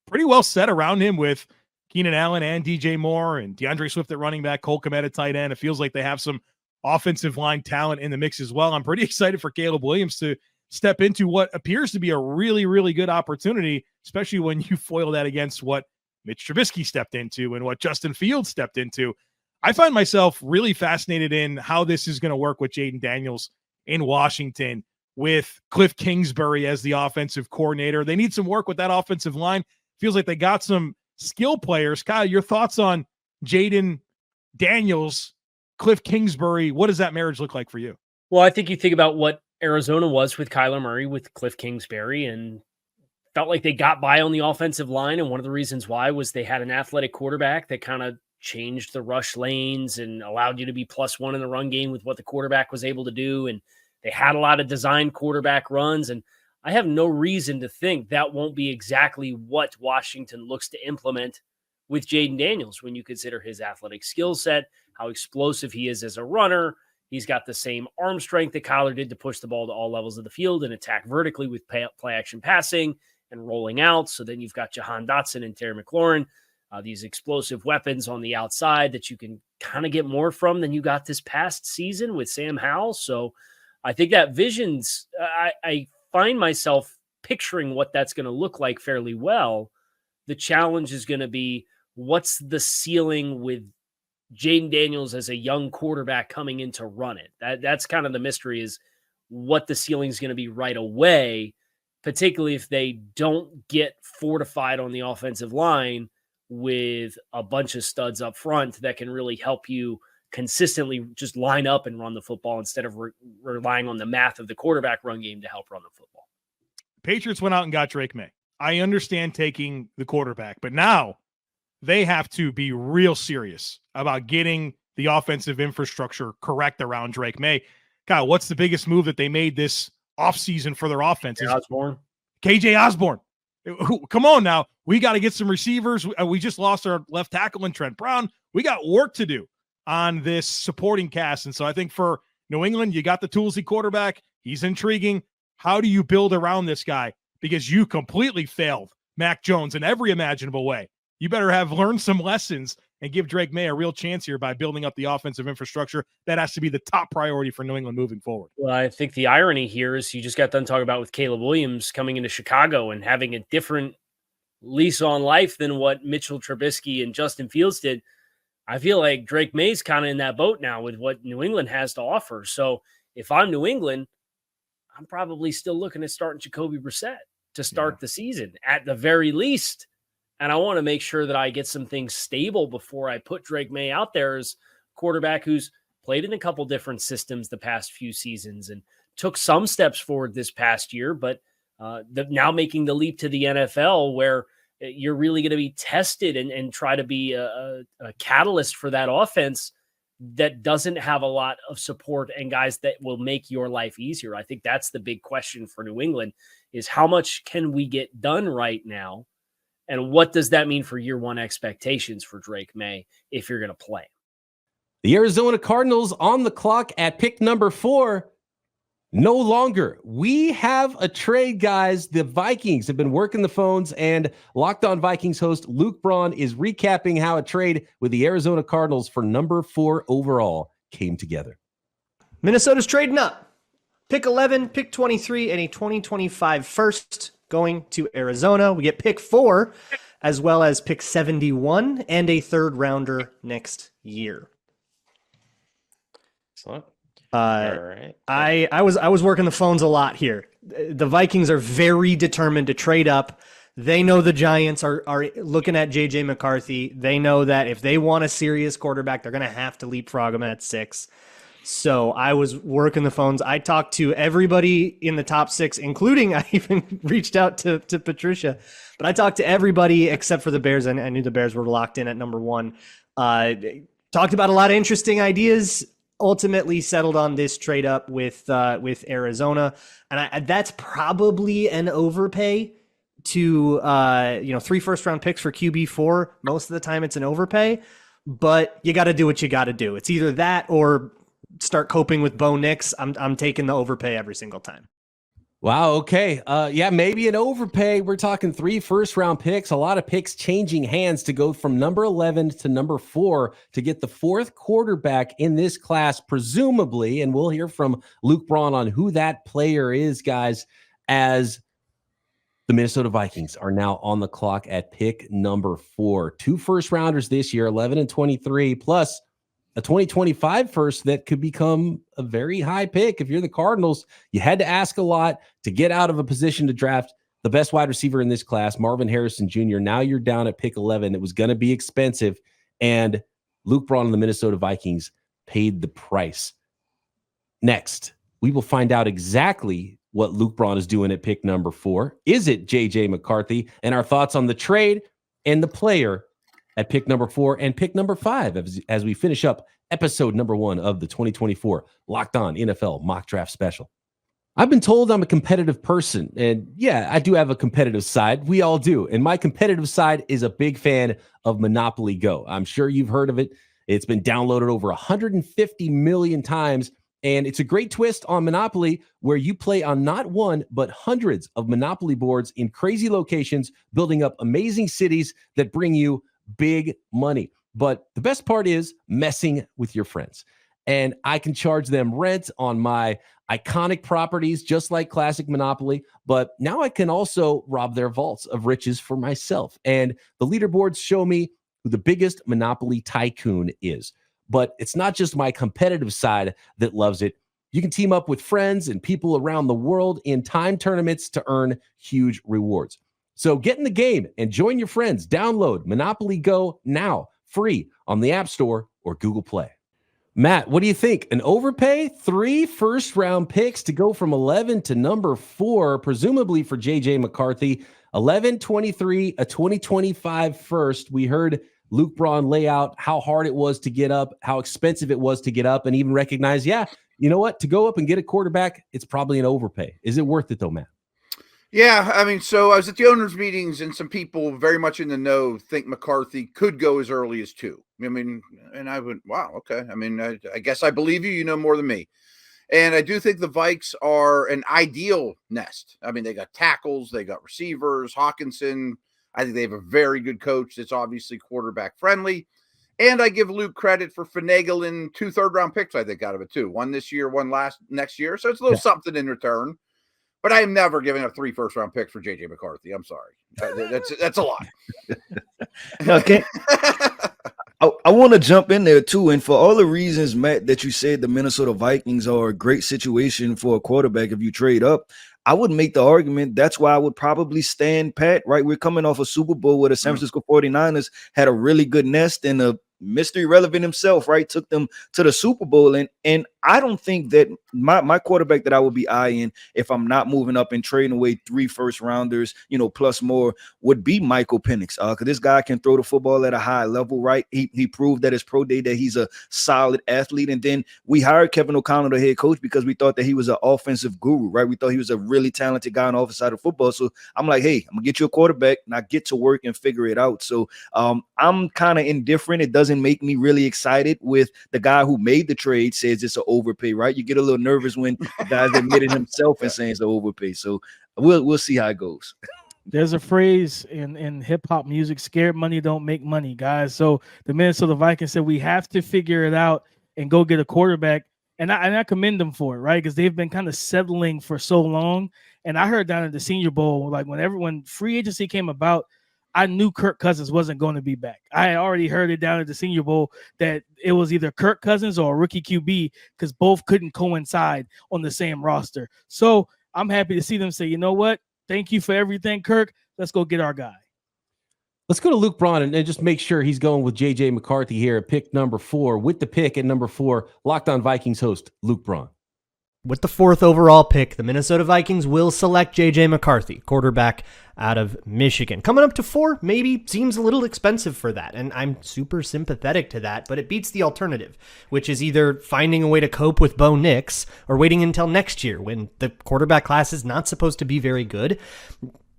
pretty well set around him with Keenan Allen and DJ Moore and DeAndre Swift at running back, Cole Kmet at tight end. It feels like they have some offensive line talent in the mix as well. I'm pretty excited for Caleb Williams to step into what appears to be a really, really good opportunity, especially when you foil that against what Mitch Trubisky stepped into and what Justin Fields stepped into. I find myself really fascinated in how this is going to work with Jayden Daniels in Washington, with Cliff Kingsbury as the offensive coordinator. They need some work with that offensive line. Feels like they got some skill players. Kyle, your thoughts on Jayden Daniels, Cliff Kingsbury? What does that marriage look like for you? Well, I think you think about what Arizona was with Kyler Murray, with Cliff Kingsbury, and felt like they got by on the offensive line. And one of the reasons why was they had an athletic quarterback that kind of changed the rush lanes and allowed you to be +1 in the run game with what the quarterback was able to do. And they had a lot of designed quarterback runs. And I have no reason to think that won't be exactly what Washington looks to implement with Jayden Daniels when you consider his athletic skill set, how explosive he is as a runner. He's got the same arm strength that Kyler did to push the ball to all levels of the field and attack vertically with play action passing and rolling out. So then you've got Jahan Dotson and Terry McLaurin, these explosive weapons on the outside that you can kind of get more from than you got this past season with Sam Howell. So I think that vision's, I find myself picturing what that's going to look like fairly well. The challenge is going to be, what's the ceiling with Jayden Daniels as a young quarterback coming in to run it? That's kind of the mystery, is what the ceiling is going to be right away, particularly if they don't get fortified on the offensive line with a bunch of studs up front that can really help you consistently just line up and run the football instead of relying on the math of the quarterback run game to help run the football. Patriots went out and got Drake Maye. I understand taking the quarterback, but now they have to be real serious about getting the offensive infrastructure correct around Drake Maye. Kyle, what's the biggest move that they made this offseason for their offense? KJ Osborne. Come on now. We got to get some receivers. We just lost our left tackle in Trent Brown. We got work to do on this supporting cast. And so I think for New England, you got the toolsy quarterback. He's intriguing. How do you build around this guy? Because you completely failed Mac Jones in every imaginable way. You better have learned some lessons and give Drake Maye a real chance here by building up the offensive infrastructure. That has to be the top priority for New England moving forward. Well, I think the irony here is you just got done talking about with Caleb Williams coming into Chicago and having a different lease on life than what Mitchell Trubisky and Justin Fields did. I feel like Drake Maye's kind of in that boat now with what New England has to offer. So if I'm New England, I'm probably still looking at starting Jacoby Brissett to start the season at the very least. And I want to make sure that I get some things stable before I put Drake Maye out there as quarterback who's played in a couple different systems the past few seasons and took some steps forward this past year, but now making the leap to the NFL where you're really going to be tested and try to be a catalyst for that offense that doesn't have a lot of support and guys that will make your life easier. I think that's the big question for New England is how much can we get done right now? And what does that mean for year one expectations for Drake Maye if you're going to play? The Arizona Cardinals on the clock at pick number 4. No longer. We have a trade, guys. The Vikings have been working the phones, and Locked On Vikings host Luke Braun is recapping how a trade with the Arizona Cardinals for number 4 overall came together. Minnesota's trading up. Pick 11, pick 23, and a 2025 first going to Arizona. We get pick 4, as well as pick 71 and a third rounder next year. Excellent. All right. I was working the phones a lot here. The Vikings are very determined to trade up. They know the Giants are looking at J.J. McCarthy. They know that if they want a serious quarterback, they're going to have to leapfrog him at 6. So I was working the phones. I talked to everybody in the top 6, including I even reached out to Patricia. But I talked to everybody except for the Bears. I knew the Bears were locked in at number 1. Talked about a lot of interesting ideas. Ultimately settled on this trade up with Arizona, and that's probably an overpay to 3 first-round picks for QB4. Most of the time, it's an overpay, but you got to do what you got to do. It's either that or start coping with Bo Nix. I'm taking the overpay every single time. Wow. Okay. Maybe an overpay. We're talking 3 first-round picks. A lot of picks changing hands to go from number 11 to number 4 to get the 4th quarterback in this class, presumably. And we'll hear from Luke Braun on who that player is, guys, as the Minnesota Vikings are now on the clock at pick number 4. 2 first-rounders this year, 11 and 23, plus a 2025 first that could become a very high pick. If you're the Cardinals, you had to ask a lot to get out of a position to draft the best wide receiver in this class, Marvin Harrison Jr. Now you're down at pick 11. It was going to be expensive, and Luke Braun and the Minnesota Vikings paid the price. Next, we will find out exactly what Luke Braun is doing at pick number 4. Is it J.J. McCarthy? And our thoughts on the trade and the player at pick number 4 and pick number 5 as we finish up episode number 1 of the 2024 Locked On NFL Mock Draft Special. I've been told I'm a competitive person, and yeah, I do have a competitive side. We all do. And my competitive side is a big fan of Monopoly Go. I'm sure you've heard of it. It's been downloaded over 150 million times, and it's a great twist on Monopoly where you play on not one, but hundreds of Monopoly boards in crazy locations, building up amazing cities that bring you big money. But the best part is messing with your friends. And I can charge them rent on my iconic properties, just like classic Monopoly. But now I can also rob their vaults of riches for myself. And the leaderboards show me who the biggest Monopoly tycoon is. But it's not just my competitive side that loves it. You can team up with friends and people around the world in time tournaments to earn huge rewards. So get in the game and join your friends. Download Monopoly Go now, free on the App Store or Google Play. Matt, what do you think? An overpay? 3 first-round picks to go from 11 to number 4, presumably for J.J. McCarthy. 11, 23, a 2025 first. We heard Luke Braun lay out how hard it was to get up, how expensive it was to get up, and even recognize, you know what? To go up and get a quarterback, it's probably an overpay. Is it worth it though, Matt? Yeah, I mean, so I was at the owners' meetings, and some people very much in the know think McCarthy could go as early as 2. I mean, and I went, wow, okay. I mean, I guess I believe you. You know more than me. And I do think the Vikes are an ideal nest. I mean, they got tackles, they got receivers, Hawkinson. I think they have a very good coach that's obviously quarterback friendly. And I give Luke credit for finagling 2 third-round picks, I think, out of it too. 1 this year, 1 next year. So it's a little something in return. But I am never giving up 3 first-round picks for J.J. McCarthy. I'm sorry. That's a lot. Okay. I I want to jump in there too. And for all the reasons, Matt, that you said the Minnesota Vikings are a great situation for a quarterback if you trade up, I would make the argument that's why I would probably stand pat, right? We're coming off a Super Bowl where the San Francisco 49ers had a really good nest, and a mystery relevant himself, right, took them to the Super Bowl. And I don't think that my quarterback that I would be eyeing if I'm not moving up and trading away 3 first-rounders, plus more, would be Michael Penix. Because this guy can throw the football at a high level, right? He proved at his pro day that he's a solid athlete. And then we hired Kevin O'Connell, the head coach, because we thought that he was an offensive guru, right? We thought he was a really talented guy on the offensive side of football. So I'm like, hey, I'm gonna get you a quarterback and I get to work and figure it out. So I'm kind of indifferent. It doesn't make me really excited with the guy who made the trade says it's an overpay, right? You get a little nervous when the guy's admitted himself and saying it's an overpay. So we'll see how it goes. There's a phrase in hip hop music: "Scared money don't make money," guys. So the Minnesota Vikings said we have to figure it out and go get a quarterback. And I commend them for it, right? Because they've been kind of settling for so long. And I heard down at the Senior Bowl, like when free agency came about, I knew Kirk Cousins wasn't going to be back. I had already heard it down at the Senior Bowl that it was either Kirk Cousins or a rookie QB because both couldn't coincide on the same roster. So I'm happy to see them say, you know what? Thank you for everything, Kirk. Let's go get our guy. Let's go to Luke Braun and just make sure he's going with J.J. McCarthy here at pick number 4. With the pick at number 4, Locked On Vikings host Luke Braun. With the 4th overall pick, the Minnesota Vikings will select J.J. McCarthy, quarterback out of Michigan. Coming up to 4 maybe seems a little expensive for that, and I'm super sympathetic to that, but it beats the alternative, which is either finding a way to cope with Bo Nix or waiting until next year when the quarterback class is not supposed to be very good.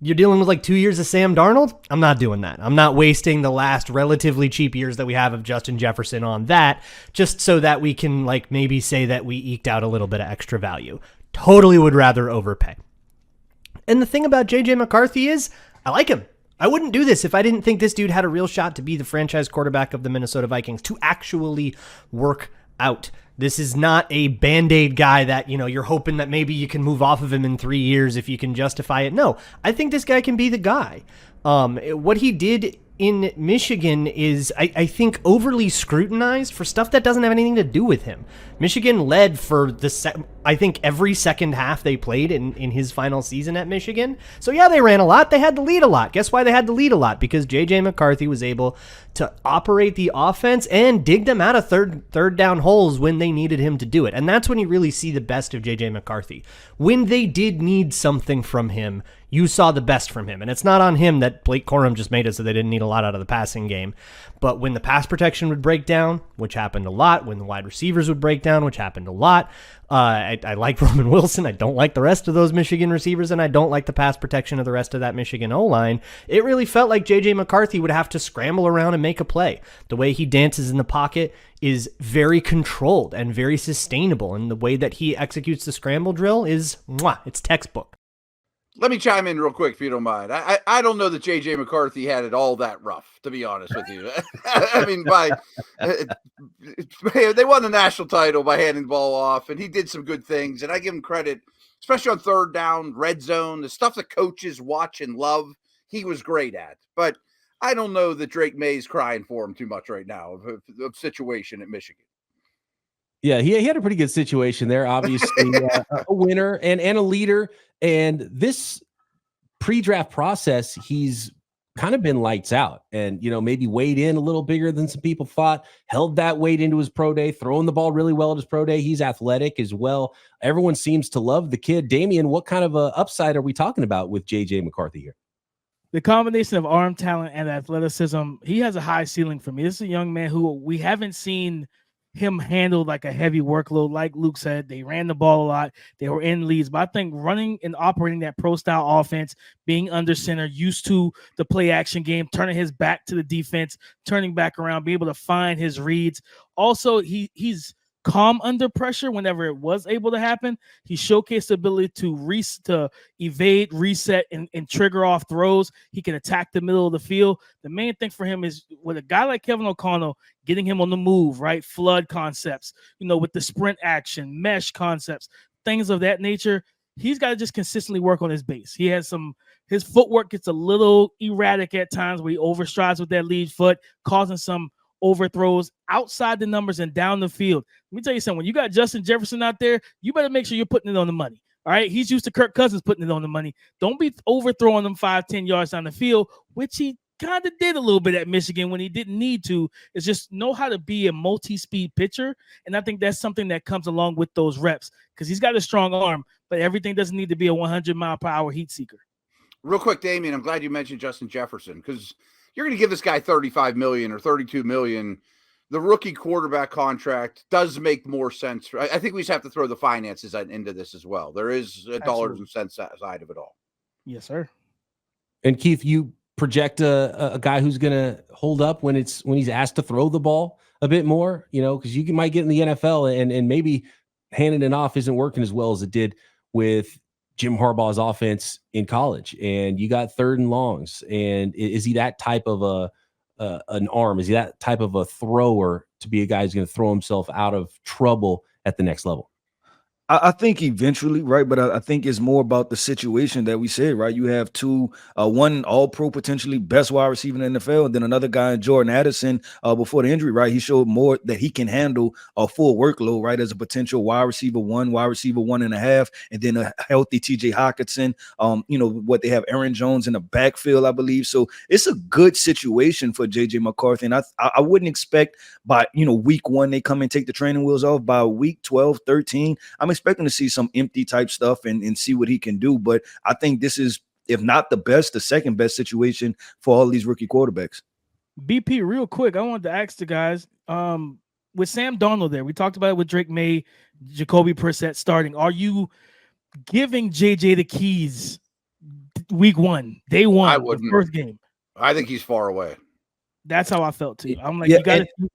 You're dealing with like 2 years of Sam Darnold? I'm not doing that. I'm not wasting the last relatively cheap years that we have of Justin Jefferson on that just so that we can like maybe say that we eked out a little bit of extra value. Totally would rather overpay. And the thing about J.J. McCarthy is I like him. I wouldn't do this if I didn't think this dude had a real shot to be the franchise quarterback of the Minnesota Vikings, to actually work out. This is not a Band-Aid guy that, you're hoping that maybe you can move off of him in 3 years if you can justify it. No, I think this guy can be the guy. What he did in Michigan is, I think, overly scrutinized for stuff that doesn't have anything to do with him. Michigan led for I think every second half they played in his final season at Michigan. So yeah, they ran a lot. They had to lead a lot. Guess why they had to lead a lot? Because J.J. McCarthy was able to operate the offense and dig them out of third down holes when they needed him to do it. And that's when you really see the best of J.J. McCarthy. When they did need something from him, you saw the best from him. And it's not on him that Blake Corum just made it so they didn't need a lot out of the passing game. But when the pass protection would break down, which happened a lot, when the wide receivers would break down, which happened a lot, I like Roman Wilson. I don't like the rest of those Michigan receivers, and I don't like the pass protection of the rest of that Michigan O-line. It really felt like J.J. McCarthy would have to scramble around and make a play. The way he dances in the pocket is very controlled and very sustainable, and the way that he executes the scramble drill is, it's textbook. Let me chime in real quick, if you don't mind. I don't know that J.J. McCarthy had it all that rough, to be honest with you. I mean, they won the national title by handing the ball off, and he did some good things, and I give him credit, especially on third down, red zone, the stuff that coaches watch and love, he was great at. But I don't know that Drake Maye's crying for him too much right now of situation at Michigan. Yeah, he had a pretty good situation there. Obviously, a winner and a leader. And this pre-draft process, he's kind of been lights out and, maybe weighed in a little bigger than some people thought, held that weight into his pro day, throwing the ball really well at his pro day. He's athletic as well. Everyone seems to love the kid. Damian, what kind of a upside are we talking about with J.J. McCarthy here? The combination of arm talent and athleticism, he has a high ceiling for me. This is a young man who we haven't seen him handled like a heavy workload. Like Luke said, they ran the ball a lot. They were in leads. But I think running and operating that pro-style offense, being under center, used to the play-action game, turning his back to the defense, turning back around, be able to find his reads. Also, he's calm under pressure whenever it was able to happen. He showcased the ability to evade, reset, and trigger off throws. He can attack the middle of the field. The main thing for him is with a guy like Kevin O'Connell, getting him on the move, right? Flood concepts, with the sprint action, mesh concepts, things of that nature. He's got to just consistently work on his base. He has his footwork gets a little erratic at times where he overstrides with that lead foot, causing some overthrows outside the numbers and down the field. Let me tell you something. When you got Justin Jefferson out there, you better make sure you're putting it on the money. All right. He's used to Kirk Cousins putting it on the money. Don't be overthrowing them 5-10 yards down the field, which he kind of did a little bit at Michigan when he didn't need to. It's just know how to be a multi-speed pitcher. And I think that's something that comes along with those reps because he's got a strong arm, but everything doesn't need to be a 100-mile-per-hour heat seeker. Real quick, Damian, I'm glad you mentioned Justin Jefferson because you're going to give this guy $35 million or $32 million. The rookie quarterback contract does make more sense. I think we just have to throw the finances into this as well. There is dollars and cents side of it all. Yes, sir. And Keith, you project a guy who's going to hold up when he's asked to throw the ball a bit more, because you might get in the NFL and maybe handing it off isn't working as well as it did with Jim Harbaugh's offense in college. And you got 3rd and longs. And is he that type of an arm? Is he that type of a thrower to be a guy who's going to throw himself out of trouble at the next level? I think eventually, right? But I think it's more about the situation that we said, right? You have one all-pro potentially best wide receiver in the NFL, and then another guy, Jordan Addison, before the injury, right? He showed more that he can handle a full workload, right? As a potential wide receiver 1.5, and then a healthy TJ Hawkinson. What they have, Aaron Jones in the backfield, I believe. So it's a good situation for J.J. McCarthy, and I wouldn't expect by week 1 they come and take the training wheels off. By week 12, 13, I'm expecting to see some empty type stuff and see what he can do. But I think this is, if not the best, the second best situation for all these rookie quarterbacks. BP, real quick, I wanted to ask the guys, with Sam Darnold there, we talked about it with Drake Maye, Jacoby Brissett starting. Are you giving JJ the keys week 1, day 1, the first game? I think he's far away. That's how I felt too. I'm like,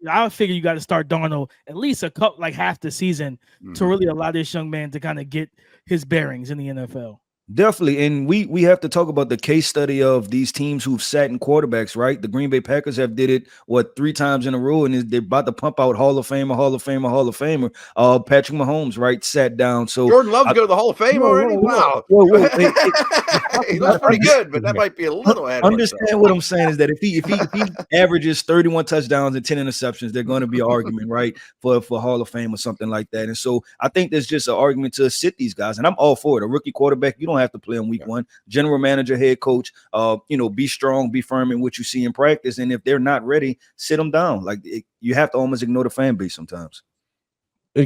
I figure you got to start Darnold at least half the season to really allow this young man to kind of get his bearings in the NFL. Definitely. And we have to talk about the case study of these teams who've sat in quarterbacks, right? The Green Bay Packers have did it, 3 times in a row, and they're about to pump out Hall of Famer. Patrick Mahomes, right, sat down. So Jordan Love to go to the Hall of Fame already? Wow. He looks pretty good, but that might be a little ahead. Understand what I'm saying is that if he averages 31 touchdowns and 10 interceptions, they're going to be an argument, right, for Hall of Fame or something like that. And so I think there's just an argument to sit these guys, and I'm all for it. A rookie quarterback, you don't have to play in week 1. General manager, head coach, be strong, be firm in what you see in practice. And if they're not ready, sit them down. You have to almost ignore the fan base sometimes.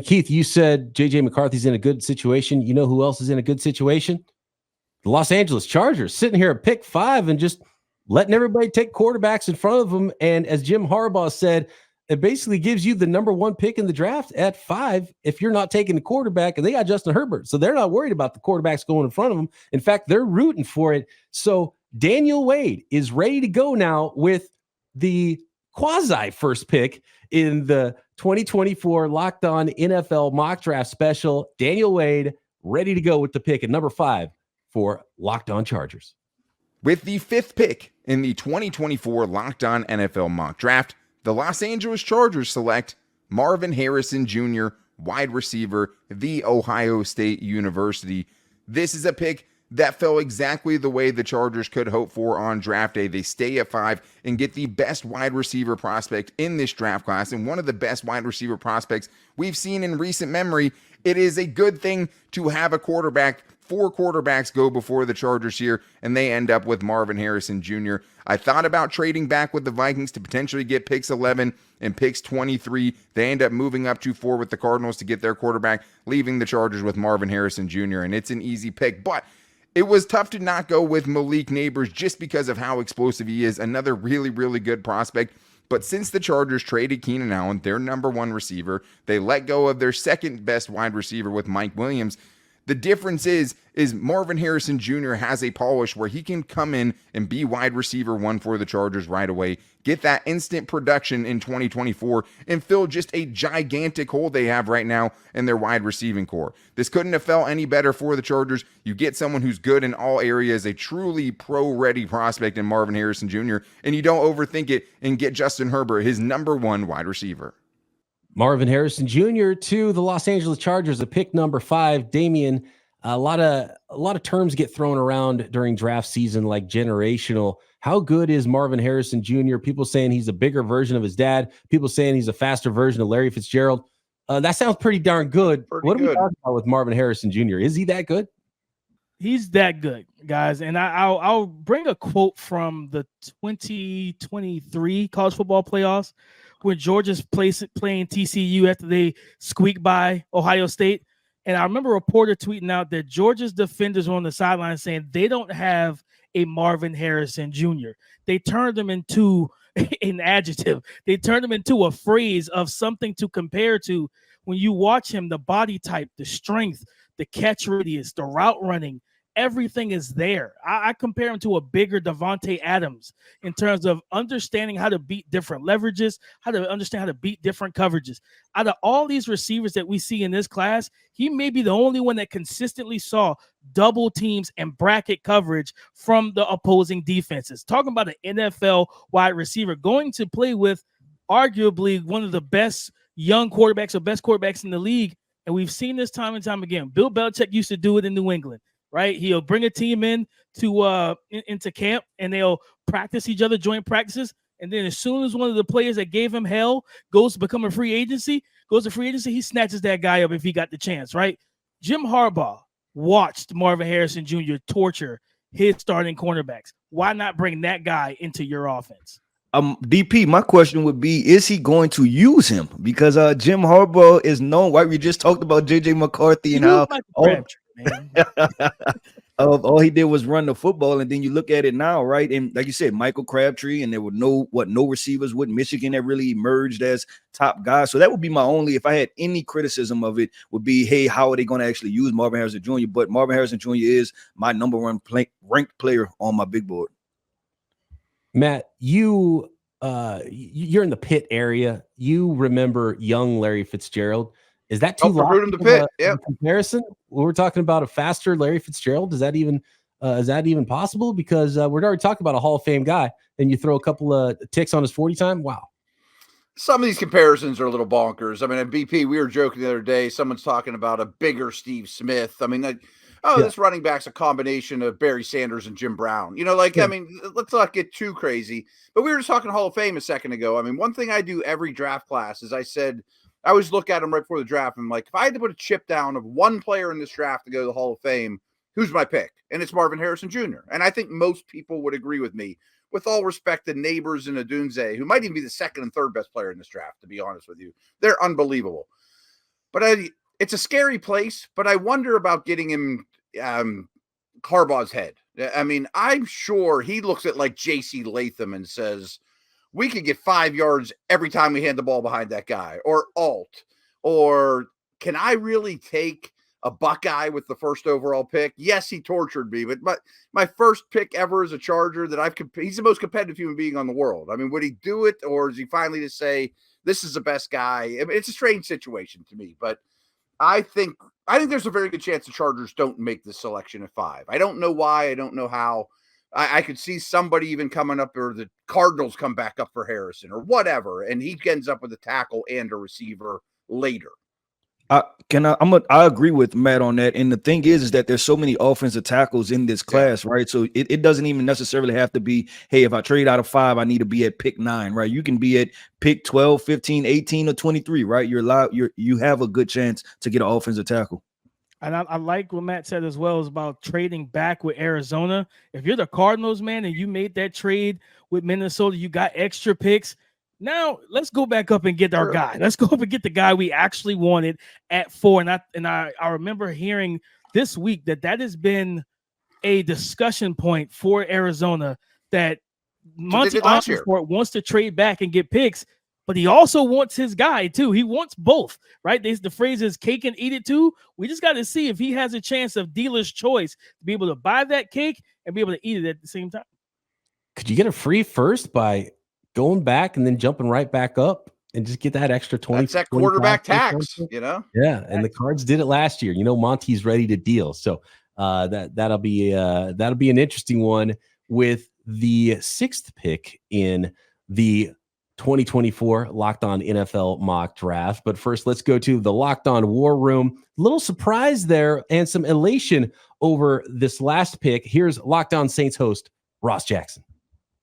Keith, you said J.J. McCarthy's in a good situation. You know who else is in a good situation? The Los Angeles Chargers, sitting here at pick 5 and just letting everybody take quarterbacks in front of them. And as Jim Harbaugh said, it basically gives you the number 1 pick in the draft at 5 if you're not taking the quarterback, and they got Justin Herbert. So they're not worried about the quarterbacks going in front of them. In fact, they're rooting for it. So Daniel Wade is ready to go now with the quasi first pick in the 2024 Locked On NFL Mock Draft Special. Daniel Wade ready to go with the pick at number 5 for Locked On Chargers. With the 5th pick in the 2024 Locked On NFL Mock Draft, the Los Angeles Chargers select Marvin Harrison Jr., wide receiver, The Ohio State University. This is a pick that fell exactly the way the Chargers could hope for on draft day. They stay at 5 and get the best wide receiver prospect in this draft class, and one of the best wide receiver prospects we've seen in recent memory. It is a good thing to have a quarterback. 4 quarterbacks go before the Chargers here, and they end up with Marvin Harrison Jr. I thought about trading back with the Vikings to potentially get picks 11 and picks 23. They end up moving up to 4 with the Cardinals to get their quarterback, leaving the Chargers with Marvin Harrison Jr., and it's an easy pick. But it was tough to not go with Malik Neighbors just because of how explosive he is. Another really, really good prospect. But since the Chargers traded Keenan Allen, their number 1 receiver, they let go of their second best wide receiver with Mike Williams. The difference is Marvin Harrison Jr. has a polish where he can come in and be wide receiver 1 for the Chargers right away, get that instant production in 2024, and fill just a gigantic hole they have right now in their wide receiving core. This couldn't have felt any better for the Chargers. You get someone who's good in all areas, a truly pro-ready prospect in Marvin Harrison Jr., and you don't overthink it and get Justin Herbert, his number 1 wide receiver. Marvin Harrison Jr. to the Los Angeles Chargers, a pick number 5. Damian, A lot of terms get thrown around during draft season, like generational. How good is Marvin Harrison Jr.? People saying he's a bigger version of his dad. People saying he's a faster version of Larry Fitzgerald. That sounds pretty darn good. What are we talking about with Marvin Harrison Jr.? Is he that good? He's that good, guys. And I'll bring a quote from the 2023 college football playoffs when Georgia's playing TCU after they squeaked by Ohio State. And I remember a reporter tweeting out that Georgia's defenders were on the sideline saying they don't have a Marvin Harrison Jr. They turned him into an adjective. They turned him into a phrase of something to compare to. When you watch him, the body type, the strength, the catch radius, the route running, everything is there. I compare him to a bigger Devontae Adams in terms of understanding how to beat different leverages, how to understand how to beat different coverages. Out of all these receivers that we see in this class, he may be the only one that consistently saw double teams and bracket coverage from the opposing defenses. Talking about an NFL wide receiver going to play with arguably one of the best young quarterbacks or best quarterbacks in the league. And we've seen this time and time again. Bill Belichick used to do it in New England. Right, he'll bring a team in to into camp, and they'll practice each other, joint practices, and then as soon as one of the players that gave him hell goes to become a free agency, he snatches that guy up if he got the chance. Right, Jim Harbaugh watched Marvin Harrison Jr. torture his starting cornerbacks. Why not bring that guy into your offense? DP, my question would be, is he going to use him? Because Jim Harbaugh is known, right? We just talked about J.J. McCarthy and how all he did was run the football, and then you look at it now, right? And like you said, Michael Crabtree, and there were no receivers with Michigan that really emerged as top guys. So that would be my only, if I had any criticism of it, would be, hey, how are they going to actually use Marvin Harrison Jr.? But Marvin Harrison Jr. is my number one ranked player on my big board. Matt, you're in the Pitt area. You remember young Larry Fitzgerald. Is that too long of comparison? We're talking about a faster Larry Fitzgerald. Is that even possible? Because we're already talking about a Hall of Fame guy, and you throw a couple of ticks on his 40 time. Wow. Some of these comparisons are a little bonkers. I mean, at BP, we were joking the other day. Someone's talking about a bigger Steve Smith. I mean, this running back's a combination of Barry Sanders and Jim Brown. I mean, let's not get too crazy. But we were just talking Hall of Fame a second ago. I mean, one thing I do every draft class is I always look at them right before the draft. And I'm like, if I had to put a chip down of one player in this draft to go to the Hall of Fame, who's my pick? And it's Marvin Harrison Jr. And I think most people would agree with me. With all respect to Neighbors and Adunze, who might even be the second and third best player in this draft, to be honest with you. They're unbelievable. But it's a scary place, but I wonder about getting him Harbaugh's head. I mean, I'm sure he looks at like J.C. Latham and says, we could get 5 yards every time we hand the ball behind that guy, or Alt, or can I really take a Buckeye with the first overall pick? Yes, he tortured me, but my first pick ever as a Charger he's the most competitive human being on the world. I mean, would he do it, or is he finally to say, this is the best guy? I mean, it's a strange situation to me, but I think there's a very good chance the Chargers don't make this selection at 5. I don't know why. I don't know how. I could see somebody even coming up, or the Cardinals come back up for Harrison or whatever, and he ends up with a tackle and a receiver later. I agree with Matt on that. And the thing is that there's so many offensive tackles in this class, right? So it doesn't even necessarily have to be, hey, if I trade out of 5, I need to be at pick 9, right? You can be at pick 12, 15, 18, or 23, right? You have a good chance to get an offensive tackle. And I like what Matt said as well, is about trading back with Arizona. If you're the Cardinals, man, and you made that trade with Minnesota, you got extra picks. Now let's go back up and get our guy. Let's go up and get the guy we actually wanted at 4. And I remember hearing this week that has been a discussion point for Arizona, that Monty Ossenfort wants to trade back and get picks, but he also wants his guy too. He wants both, right? The phrase is cake and eat it too. We just got to see if he has a chance of dealer's choice to be able to buy that cake and be able to eat it at the same time. Could you get a free first by going back and then jumping right back up and just get that extra 20? That's that quarterback tax, Yeah, and the Cards did it last year. Monty's ready to deal. So that'll be an interesting one with the 6th pick in the 2024 Locked On NFL Mock Draft. But first, let's go to the Locked On War Room. Little surprise there and some elation over this last pick. Here's Locked On Saints host Ross Jackson.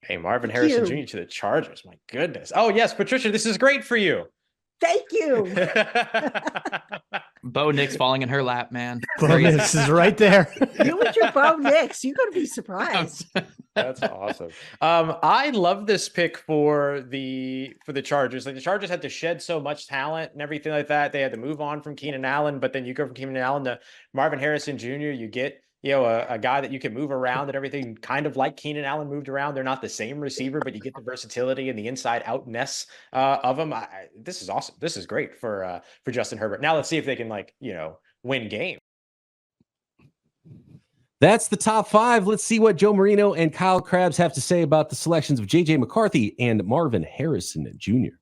Hey, Marvin Harrison Jr. to the Chargers. My goodness. Oh, yes, Patricia, this is great for you. Thank you. Bo Nix falling in her lap, man. Bo Nix is right there. You with your Bo Nix, you're going to be surprised. That's awesome. I love this pick for the Chargers. Like the Chargers had to shed so much talent and everything like that. They had to move on from Keenan Allen, but then you go from Keenan Allen to Marvin Harrison Jr. You get a guy that you can move around and everything, kind of like Keenan Allen moved around. They're not the same receiver, but you get the versatility and the inside outness of him. This is awesome. This is great for Justin Herbert. Now let's see if they can win games. That's the top 5. Let's see what Joe Marino and Kyle Krabs have to say about the selections of J.J. McCarthy and Marvin Harrison Jr.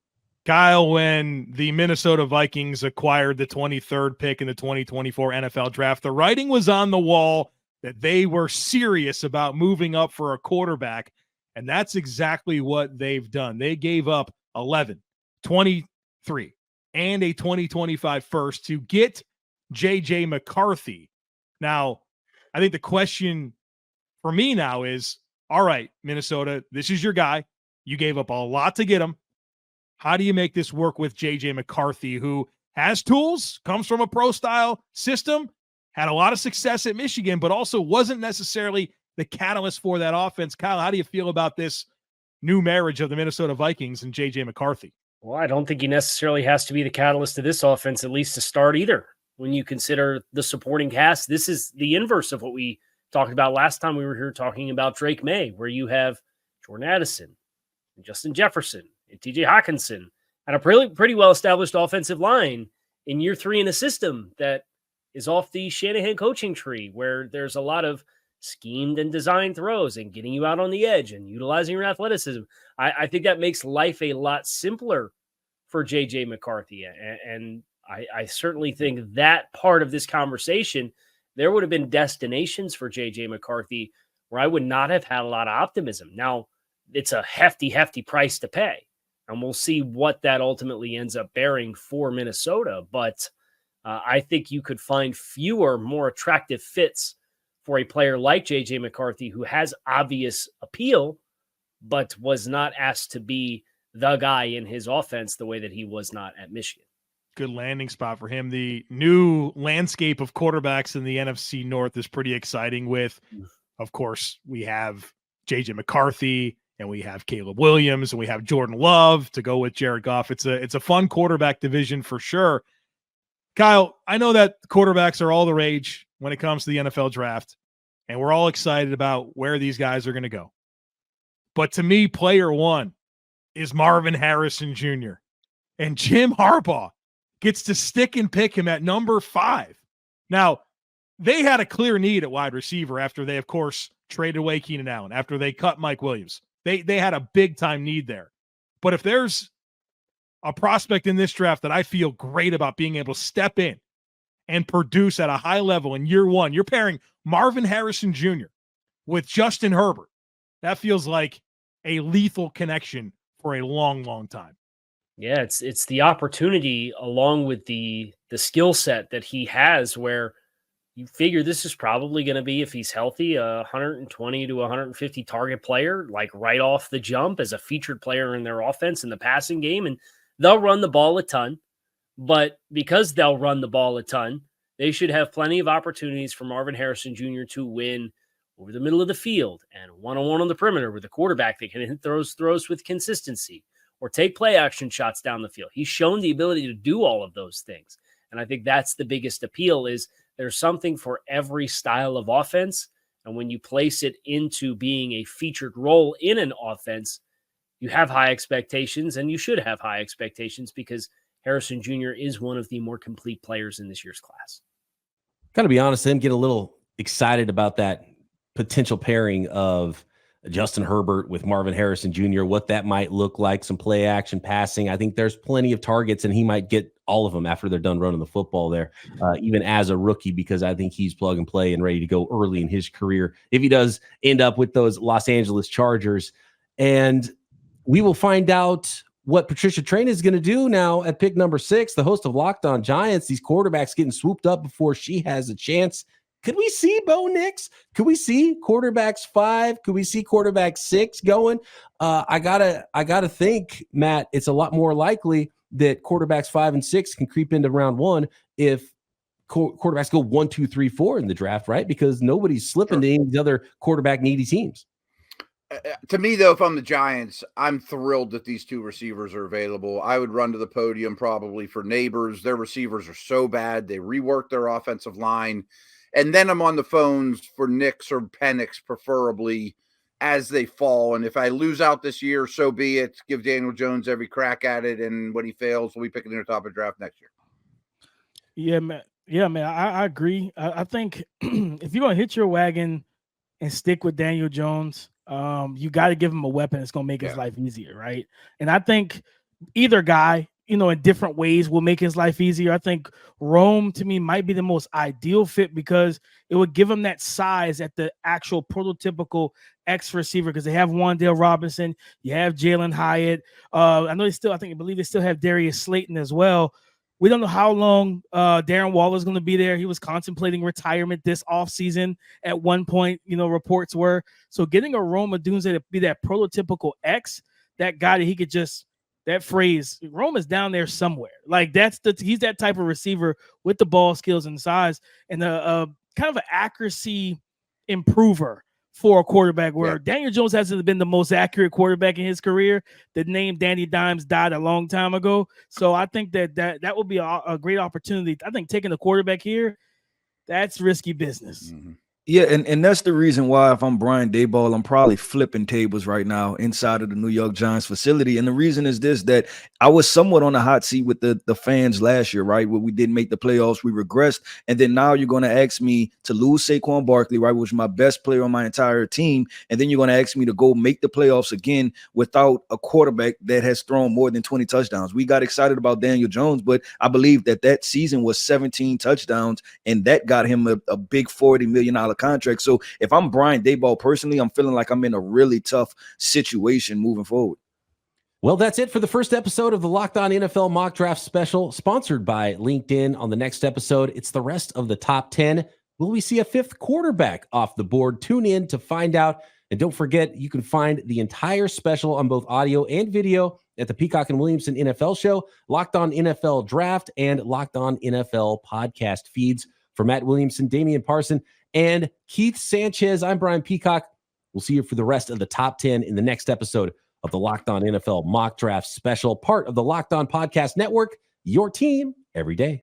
Kyle, when the Minnesota Vikings acquired the 23rd pick in the 2024 NFL Draft, the writing was on the wall that they were serious about moving up for a quarterback, and that's exactly what they've done. They gave up 11, 23, and a 2025 first to get J.J. McCarthy. Now, I think the question for me now is, all right, Minnesota, this is your guy. You gave up a lot to get him. How do you make this work with J.J. McCarthy, who has tools, comes from a pro-style system, had a lot of success at Michigan, but also wasn't necessarily the catalyst for that offense? Kyle, how do you feel about this new marriage of the Minnesota Vikings and J.J. McCarthy? Well, I don't think he necessarily has to be the catalyst to this offense, at least to start either. When you consider the supporting cast, this is the inverse of what we talked about last time we were here talking about Drake Maye, where you have Jordan Addison, and Justin Jefferson, and TJ Hawkinson, and a pretty well-established offensive line in year 3 in a system that is off the Shanahan coaching tree, where there's a lot of schemed and designed throws and getting you out on the edge and utilizing your athleticism. I think that makes life a lot simpler for J.J. McCarthy. And I certainly think that part of this conversation, there would have been destinations for J.J. McCarthy where I would not have had a lot of optimism. Now, it's a hefty price to pay, and we'll see what that ultimately ends up bearing for Minnesota. But I think you could find fewer, more attractive fits for a player like J.J. McCarthy, who has obvious appeal, but was not asked to be the guy in his offense the way that he was not at Michigan. Good landing spot for him. The new landscape of quarterbacks in the NFC North is pretty exciting with, of course, we have J.J. McCarthy, and we have Caleb Williams, and we have Jordan Love to go with Jared Goff. It's a fun quarterback division for sure. Kyle, I know that quarterbacks are all the rage when it comes to the NFL draft, and we're all excited about where these guys are going to go. But to me, player one is Marvin Harrison Jr., and Jim Harbaugh gets to stick and pick him at number 5. Now, they had a clear need at wide receiver after they, of course, traded away Keenan Allen, after they cut Mike Williams. They had a big-time need there. But if there's a prospect in this draft that I feel great about being able to step in and produce at a high level in year 1, you're pairing Marvin Harrison Jr. with Justin Herbert. That feels like a lethal connection for a long, long time. Yeah, it's the opportunity along with the skill set that he has, where you figure this is probably going to be, if he's healthy, a 120 to 150 target player, like right off the jump as a featured player in their offense in the passing game. And they'll run the ball a ton, but because they'll run the ball a ton, they should have plenty of opportunities for Marvin Harrison Jr. to win over the middle of the field and one-on-one on the perimeter with a quarterback that can hit throws with consistency, or take play action shots down the field. He's shown the ability to do all of those things. And I think that's the biggest appeal, is there's something for every style of offense. And when you place it into being a featured role in an offense, you have high expectations, and you should have high expectations, because Harrison Jr. is one of the more complete players in this year's class. Got to be honest, I'm getting a little excited about that potential pairing of Justin Herbert with Marvin Harrison Jr., what that might look like, some play action passing. I think there's plenty of targets, and he might get all of them after they're done running the football there, even as a rookie, because I think he's plug and play and ready to go early in his career if he does end up with those Los Angeles Chargers. And we will find out what Patricia Train is going to do now at pick number 6, the host of Locked On Giants, these quarterbacks getting swooped up before she has a chance. Could we see Bo Nix? Could we see quarterbacks 5? Could we see quarterback 6 going? I gotta think, Matt, it's a lot more likely that quarterbacks 5 and 6 can creep into round 1 if quarterbacks go 1, 2, 3, 4 in the draft, right? Because nobody's slipping to any of the other quarterback needy teams. To me, though, if I'm the Giants, I'm thrilled that these 2 receivers are available. I would run to the podium probably for Neighbors. Their receivers are so bad. They reworked their offensive line. And then I'm on the phones for Nix or Penix, preferably, as they fall. And if I lose out this year, so be it. Give Daniel Jones every crack at it. And when he fails, we'll be picking in the top of the draft next year. Yeah, man. Yeah, man. I agree. I think if you're going to hit your wagon and stick with Daniel Jones, you got to give him a weapon that's going to make his life easier, right? And I think either guy, in different ways will make his life easier. I think Rome, to me, might be the most ideal fit because it would give him that size at the actual prototypical X receiver because they have Wan'Dale Robinson, you have Jalen Hyatt. I believe they still have Darius Slayton as well. We don't know how long Darren Waller is going to be there. He was contemplating retirement this offseason at one point, reports were. So getting a Rome Odunze to be that prototypical X, that guy that he could just, that phrase, Rome is down there somewhere. Like he's that type of receiver with the ball skills and size and a kind of an accuracy improver for a quarterback where Daniel Jones hasn't been the most accurate quarterback in his career. The name Danny Dimes died a long time ago. So I think that would be a great opportunity. I think taking a quarterback here, that's risky business. Mm-hmm. Yeah, and that's the reason why if I'm Brian Daboll, I'm probably flipping tables right now inside of the New York Giants facility. And the reason is this, that I was somewhat on the hot seat with the fans last year, right? Where we didn't make the playoffs, we regressed. And then now you're going to ask me to lose Saquon Barkley, right, which is my best player on my entire team. And then you're going to ask me to go make the playoffs again without a quarterback that has thrown more than 20 touchdowns. We got excited about Daniel Jones, but I believe that season was 17 touchdowns, and that got him a big $40 million contract. So if I'm Brian Daboll personally, I'm feeling like I'm in a really tough situation moving forward. Well, that's it for the first episode of the Locked On NFL Mock Draft Special, sponsored by LinkedIn. On the next episode, it's the rest of the top 10. Will we see a 5th quarterback off the board? Tune in to find out. And don't forget, you can find the entire special on both audio and video at the Peacock and Williamson NFL show, Locked On NFL Draft, and Locked On NFL podcast feeds. For Matt Williamson, Damian Parson, and Keith Sanchez, I'm Brian Peacock. We'll see you for the rest of the top 10 in the next episode of the Locked On NFL Mock Draft Special, part of the Locked On Podcast Network, your team every day.